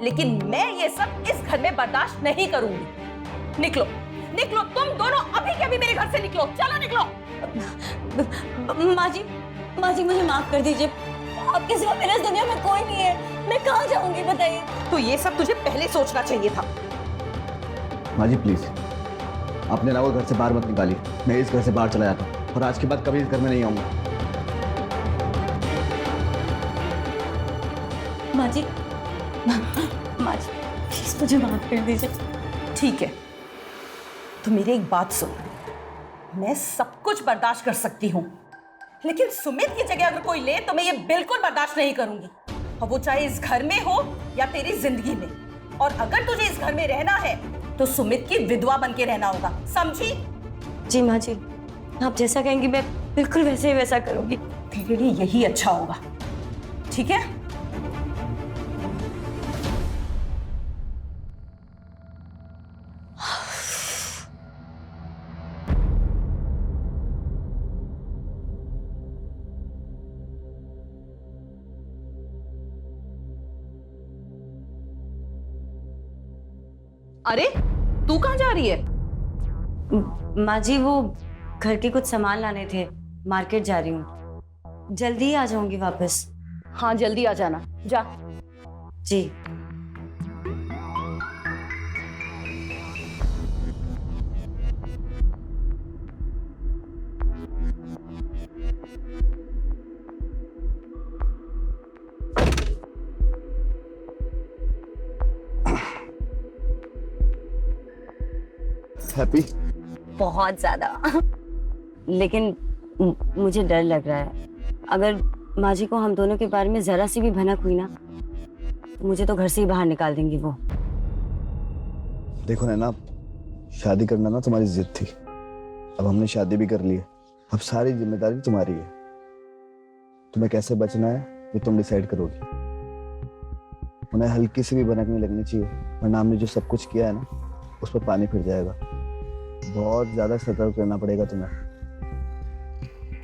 लेकिन मैं ये सब इस घर में बर्दाश्त नहीं करूंगी। निकलो, निकलो, तुम दोनों अभी के अभी मेरे घर से निकलो। चलो निकलो।
माँ जी मुझे माफ कर दीजिए। आपके सिवा मेरे इस दुनिया में कोई नहीं है। मैं कहाँ जाऊंगी बताइए?
तो ये सब तुझे पहले सोचना चाहिए था।
माँ जी प्लीज, आपने ना वो घर से बाहर मत निकाली। मैं इस घर से बाहर चला जाता हूँ और आज के बाद कभी इस घर में नहीं आऊंगा।
माँ जी प्लीज मुझे माफ कर दीजिए।
ठीक है, तो मेरी एक बात सुन। मैं सब कुछ बर्दाश्त कर सकती हूँ, लेकिन सुमित की जगह अगर कोई ले तो मैं ये बिल्कुल बर्दाश्त नहीं करूंगी, और वो चाहे इस घर में हो या तेरी जिंदगी में। और अगर तुझे इस घर में रहना है तो सुमित की विधवा बन के रहना होगा, समझी?
जी माँ जी, आप जैसा कहेंगी मैं बिल्कुल वैसे ही वैसा करूंगी।
तेरे लिए यही अच्छा होगा, ठीक है? अरे तू कहाँ जा रही है?
माँ जी वो घर के कुछ सामान लाने थे, मार्केट जा रही हूँ। जल्दी ही आ जाऊंगी वापस।
हाँ जल्दी आ जाना, जा।
जी।
हैप्पी?
बहुत ज्यादा। लेकिन मुझे डर लग रहा है। अगर माँ जी को हम दोनों के बारे में जरा सी भी भनक हुई ना, तो मुझे तो घर से ही बाहर निकाल देंगी वो।
देखो नैना, शादी करना ना तुम्हारी जिद थी। अब हमने शादी भी कर ली है। अब सारी जिम्मेदारी तुम्हारी है। तुम्हें कैसे बचना है ये तुम डिसाइड करोगी। उन्हें हल्की सी भी भनक नहीं लगनी चाहिए, वरना हमने जो सब कुछ किया है ना उस पर पानी फिर जाएगा। बहुत ज्यादा सतर्क रहना पड़ेगा तुम्हें।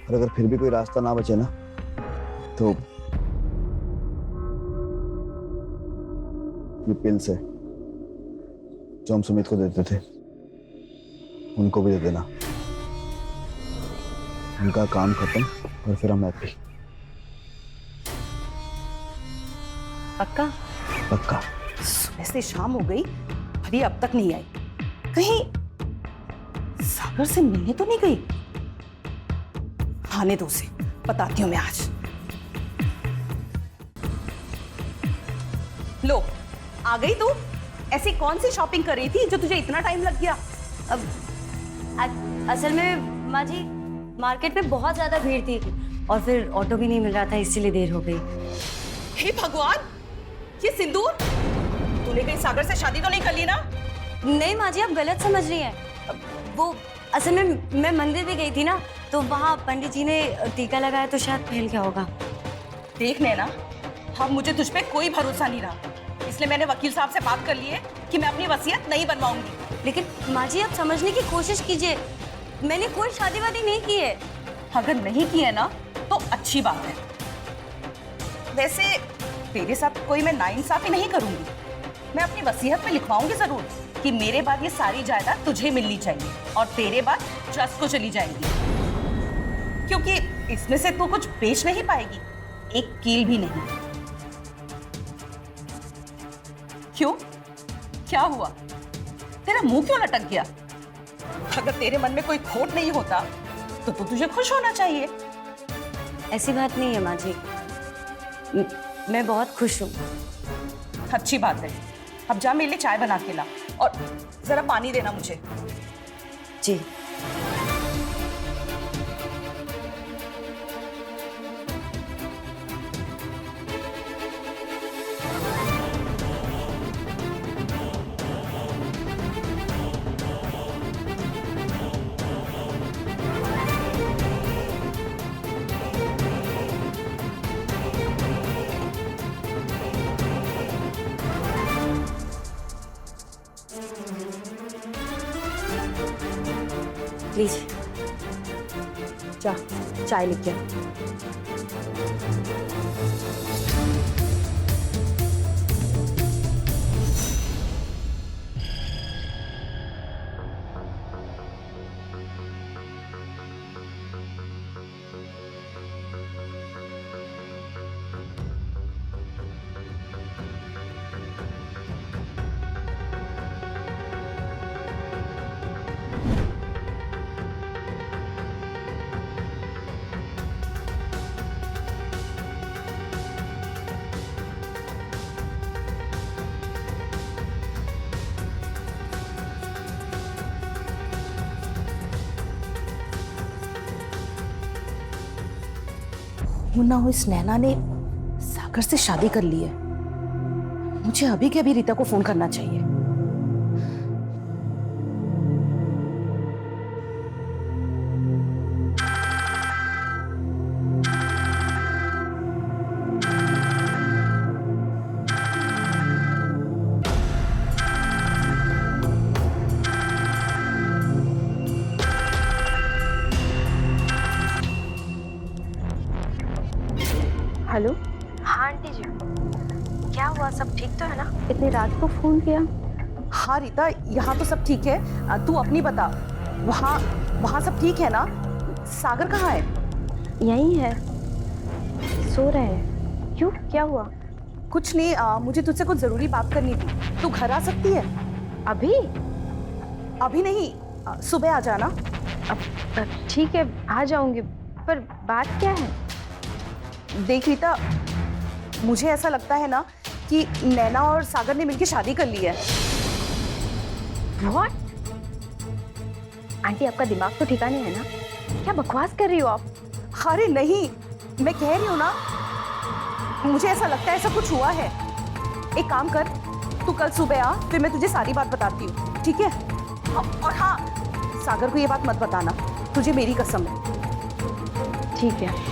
और अगर फिर भी कोई रास्ता ना बचे ना तो ये पिल्स है जो हम सुमित को देते थे, उनको भी दे देना। उनका काम खत्म और फिर हम हैप्पी।
पक्का?
पक्का।
सुबह से शाम हो गई, अभी अब तक नहीं आई। कहीं सागर से मिलने तो नहीं गई? आने दो उसे, बताती हूँ मैं आज। लो, आ गई तू? ऐसी कौन सी शॉपिंग कर रही थी जो तुझे इतना टाइम लग गया?
अब असल में माँ जी मार्केट में बहुत ज्यादा भीड़ थी और फिर ऑटो भी नहीं मिल रहा था, इसीलिए देर हो गई।
हे भगवान, ये सिंदूर तूने कहीं सागर से शादी तो नहीं कर ली ना?
नहीं माँ जी, आप गलत समझ रही हैं। वो असल में मैं मंदिर भी गई थी ना, तो वहाँ पंडित जी ने टीका लगाया तो शायद पहन गया होगा।
देख नैना, अब मुझे तुझ पे कोई भरोसा नहीं रहा, इसलिए मैंने वकील साहब से बात कर ली है कि मैं अपनी वसीयत नहीं बनवाऊंगी।
लेकिन माँ जी आप समझने की कोशिश कीजिए, मैंने कोई शादी वादी नहीं की है।
अगर नहीं की है ना तो अच्छी बात है। वैसे तेरे साथ कोई मैं नाइंसाफी नहीं करूंगी। मैं अपनी वसीयत में लिखवाऊंगी जरूर कि मेरे बाद ये सारी जायदाद तुझे मिलनी चाहिए और तेरे बाद ट्रस्ट को चली जाएगी, क्योंकि इसमें से तू कुछ बेच नहीं पाएगी, एक कील भी नहीं। क्यों? क्या हुआ? तेरा मुंह क्यों लटक गया? अगर तेरे मन में कोई खोट नहीं होता तो तुझे खुश होना चाहिए।
ऐसी बात नहीं है माँ जी, मैं बहुत खुश हूँ।
अच्छी बात है। अब जा मेरे लिए चाय बना के ला और जरा पानी देना मुझे।
जी। लीजिए, चाय लेके आओ।
मुन्ना हो इस नैना ने सागर से शादी कर ली है। मुझे अभी के अभी रीता को फोन करना चाहिए।
हेलो।
हाँ आंटी जी, क्या हुआ? सब ठीक तो है ना?
इतनी रात को फोन किया?
हाँ रीता, यहाँ तो सब ठीक है। तू अपनी बता, वहाँ वहाँ सब ठीक है ना? सागर कहाँ है?
यही है, सो रहे हैं। क्यों, क्या हुआ?
कुछ नहीं, मुझे तुझसे कुछ जरूरी बात करनी थी। तू घर आ सकती है?
अभी?
अभी नहीं, सुबह आ जाना।
अब ठीक है, आ जाऊंगी, पर बात क्या है?
देख रीता, मुझे ऐसा लगता है ना कि नैना और सागर ने मिलकर शादी कर ली है।
What? आंटी, आपका दिमाग तो ठिकाने है ना? क्या बकवास कर रही हो आप?
अरे नहीं, मैं कह रही हूँ ना, मुझे ऐसा लगता है ऐसा कुछ हुआ है। एक काम कर, तू कल सुबह आ, फिर मैं तुझे सारी बात बताती हूँ, ठीक है? और हाँ, सागर को ये बात मत बताना, तुझे मेरी कसम है।
ठीक है।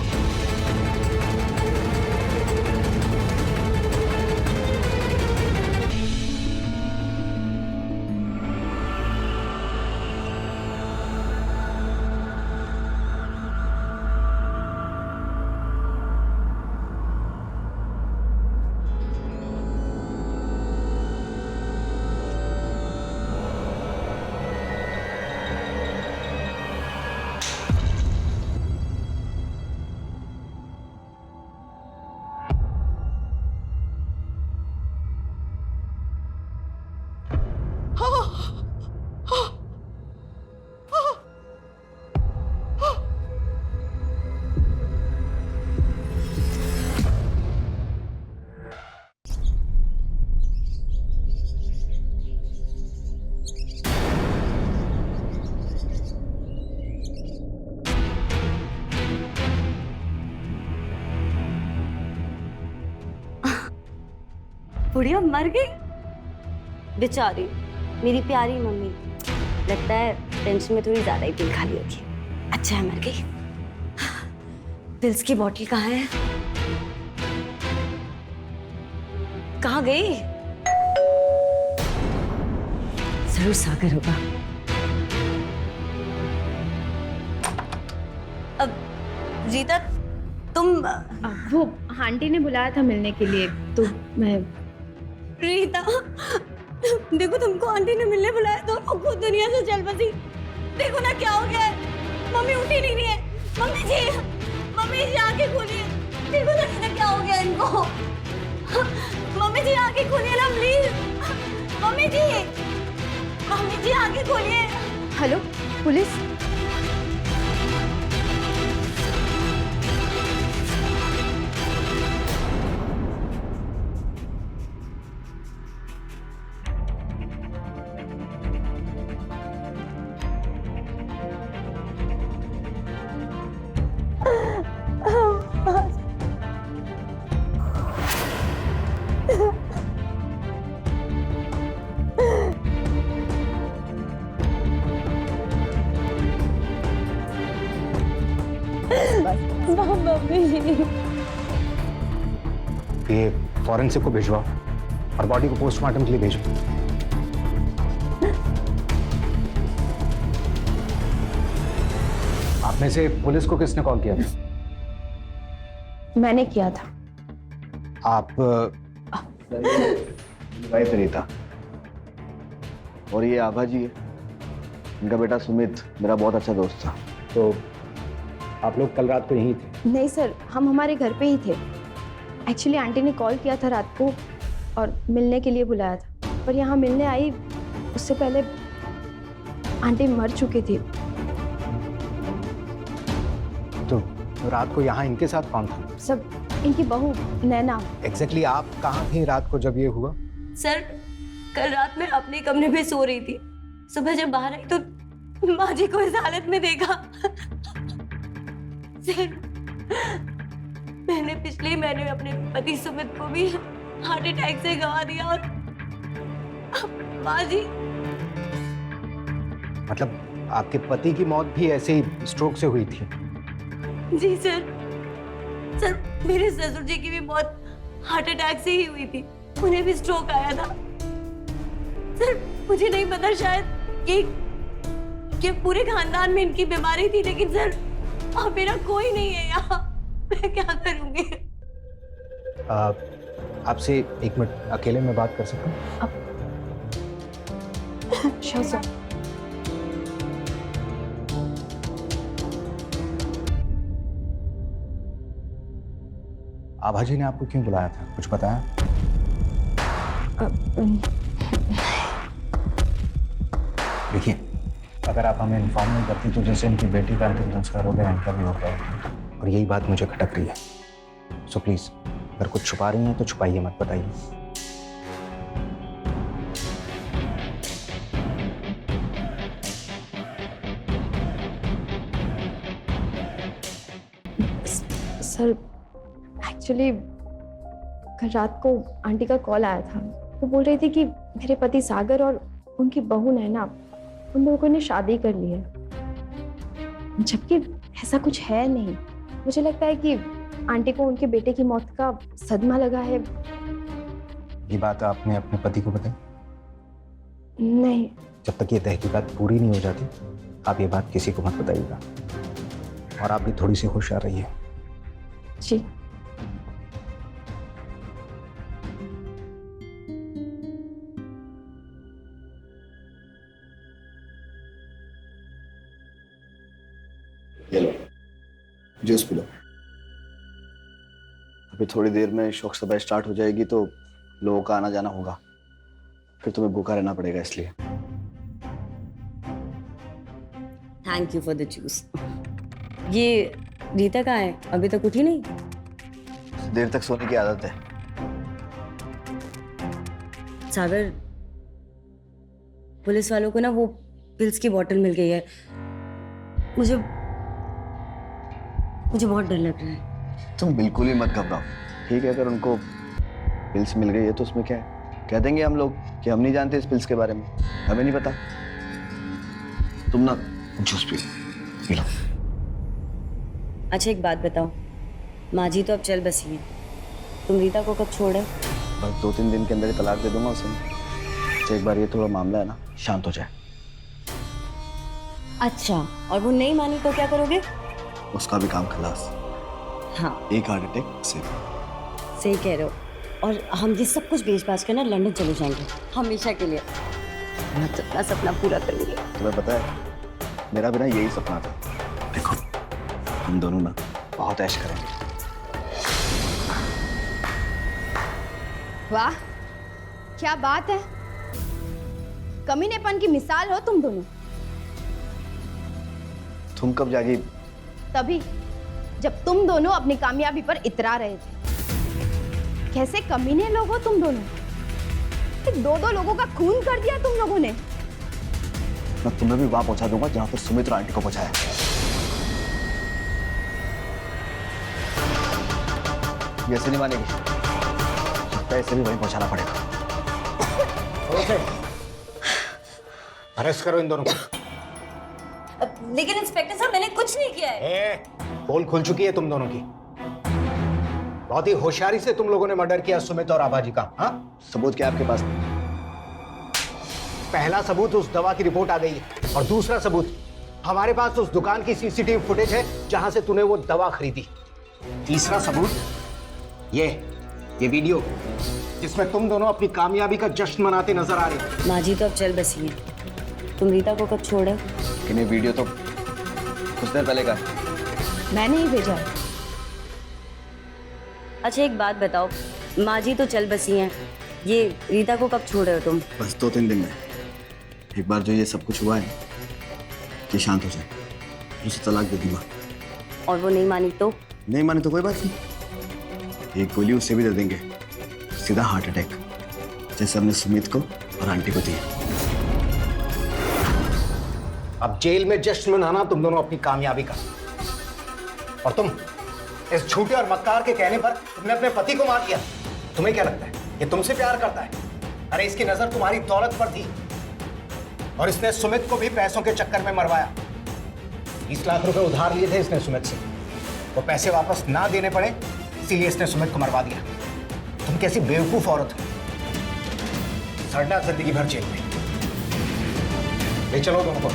बुढ़िया मर गई बेचारी, मेरी प्यारी मम्मी। लगता है टेंशन में थोड़ी ज्यादा ही पिल खा ली होगी। अच्छा है मर गई। पिल्स की बोतल कहाँ है? कहाँ गई? जरूर सागर होगा। अब रीता, तुम?
वो आंटी ने बुलाया था मिलने के लिए, तो मैं।
रीता, देखो तुमको आंटी ने मिलने बुलाया तो खुद दुनिया से चल बसी। देखो ना क्या हो गया है, मम्मी उठी नहीं रही है। मम्मी जी आंखें खोलिए। देखो ना रीता क्या हो गया इनको। मम्मी जी आंखें खोलिए ना प्लीज। मम्मी जी आंखें खोलिए। Hello police?
ये फॉरेंसिक को भिजवाओ और बॉडी को पोस्टमार्टम के लिए भेजो। में से पुलिस को किसने कॉल किया था?
मैंने किया था।
आप
भाई रीता और ये आभा जी है, इनका बेटा सुमित मेरा बहुत अच्छा दोस्त था।
तो आप लोग कल रात को यहीं थे?
नहीं सर, हम हमारे घर पे ही थे। एक्चुअली आंटी ने कॉल किया था रात को और मिलने के लिए बुलाया था, पर यहाँ मिलने आई उससे पहले आंटी मर चुकी थी।
तो रात को यहाँ इनके साथ कौन था?
सब इनकी बहू नैना।
एग्जैक्टली आप कहाँ थे रात को जब ये हुआ?
सर कल रात मैं अपने कमरे में सो रही थी। सुबह जब बाहर आई तो माँ जी को इस हालत में देखा। सर मैंने पिछले महीने में अपने पति सुमित को भी हार्ट अटैक से गंवा दिया और माँ जी।
मतलब आपके पति की मौत भी ऐसे ही स्ट्रोक से हुई थी?
जी सर। सर मेरे ससुर जी की भी मौत हार्ट अटैक से ही हुई थी, उन्हें भी स्ट्रोक आया था। सर मुझे नहीं पता, शायद कि पूरे खानदान में इनकी बीमारी थी, लेकिन सर अब मेरा कोई नहीं है यहाँ, मैं क्या करूंगी?
आपसे एक मिनट अकेले में बात कर सकता हूँ?
Sure sir.
आभा जी ने आपको क्यों बुलाया था, कुछ बताया? देखिए, अगर आप हमें इन्फॉर्म नहीं करती तो जैसे इनकी बेटी का अंतिम संस्कार हो गया, इनका भी हो गया, और यही बात मुझे खटक रही है। सो प्लीज, अगर कुछ छुपा रही हैं तो छुपाइए मत, बताइए।
सर एक्चुअली कल रात को आंटी का कॉल आया था। वो बोल रही थी कि मेरे पति सागर और उनकी बहू नैना, उन लोगों ने शादी कर ली है, जबकि ऐसा कुछ है नहीं। मुझे लगता है कि आंटी को उनके बेटे की मौत का सदमा लगा है।
ये बात आपने अपने पति को बताई?
नहीं।
जब तक ये तहकीकात पूरी नहीं हो जाती आप ये बात किसी को मत बताइएगा, और आप भी थोड़ी सी होशियार रहिए।
जी।
ये लो, जूस पी लो। अभी थोड़ी देर में शौक सभा स्टार्ट हो जाएगी तो लोगों का आना जाना होगा, फिर तुम्हें भूखा रहना पड़ेगा, इसलिए।
Thank you for the juice. ये रीता कहाँ है? अभी तक उठी नहीं?
देर तक सोने की आदत है।
सागर, पुलिस वालों को ना वो पिल्स की बोतल मिल गई है। मुझे बहुत डर लग रहा है।
तुम बिल्कुल ही मत घबराओ, ठीक है? अगर उनको पिल्स मिल गई है तो उसमें क्या है, कह देंगे हम लोग कि हम नहीं जानते इस पिल्स के बारे में, हमें नहीं पता। तुम ना जूस पी लो।
अच्छा एक बात बताओ, माँ जी तो अब चल बसी है, तुम रीता को कब छोड़े?
बस 2-3 दिन के अंदर ही तलाक दे दूंगा उसे। तो एक बार ये थोड़ा मामला है ना शांत हो जाए।
अच्छा, और वो नहीं मानी तो क्या करोगे?
उसका भी काम खलास।
हाँ,
एक हार्ट अटैक से।
सही कह रहे हो। और हम ये सब कुछ बेच बाच कर ना लंदन चले जाएंगे हमेशा के लिए। मैं तो अपना सपना पूरा करूंगी।
तुम्हें पता है मेरा भी ना यही सपना था। देखो हम दोनों ना बहुत ऐश करेंगे।
वाह क्या बात है, कमीनेपन की मिसाल हो तुम दोनों।
तुम कब जागी?
तभी जब तुम दोनों अपनी कामयाबी पर इतरा रहे थे। कैसे कमीने लोग हो तुम दोनों, 2-2 लोगों का खून कर दिया तुम लोगों ने।
मैं तुम्हें भी वहां पहुंचा दूंगा जहां पर सुमित्रा आंटी को पहुंचाया। ये ऐसे नहीं मानेगी, लगता है इसे भी वहीं पहुंचाना पड़ेगा।
अरेस्ट करो इन दोनों को।
लेकिन इंस्पेक्टर साहब मैंने कुछ नहीं किया है।
पोल खुल चुकी है तुम दोनों की। बहुत ही होशियारी से तुम लोगों ने मर्डर किया सुमित और आभा जी का। हाँ,
सबूत क्या आपके पास?
पहला सबूत उस दवा की रिपोर्ट आ गई है, और दूसरा सबूत हमारे पास उस दुकान की सीसीटीवी फुटेज है जहां से तूने वो दवा खरीदी। तीसरा सबूत ये वीडियो जिसमें तुम दोनों अपनी कामयाबी का जश्न मनाते नजर आ रहे हो।
माँ जी तो अब चल बसी है। तुम रीता को कब छोड़े?
लेकिन ये वीडियो तो कुछ देर पहले का है।
मैंने ही भेजा है। अच्छा एक बात बताओ, माँ जी तो चल बसी हैं, ये रीता को कब छोड़ रहे हो तुम?
बस 2-3 दिन में। एक बार जो ये सब कुछ हुआ है कि शांत हो जाए, उसे तलाक दे दूंगा।
और वो नहीं मानी तो?
नहीं माने तो कोई बात नहीं, एक गोली उसे भी दे देंगे, सीधा हार्ट अटैक, जैसे हमने सुमित को और आंटी को दिया।
अब जेल में जश्न मनाना तुम दोनों अपनी कामयाबी का। और तुम इस झूठे और मक्कार के कहने पर तुमने अपने पति को मार दिया। तुम्हें क्या लगता है ये तुमसे प्यार करता है? अरे इसकी नजर तुम्हारी दौलत पर थी और इसने सुमित को भी पैसों के चक्कर में मरवाया। 20 लाख रुपए उधार लिए थे इसने सुमित से, वो पैसे वापस ना देने पड़े इसीलिए इसने सुमित को मरवा दिया। तुम कैसी बेवकूफ औरत हो, सड़ना जिंदगी भर जेल में। ले चलो दोनों को।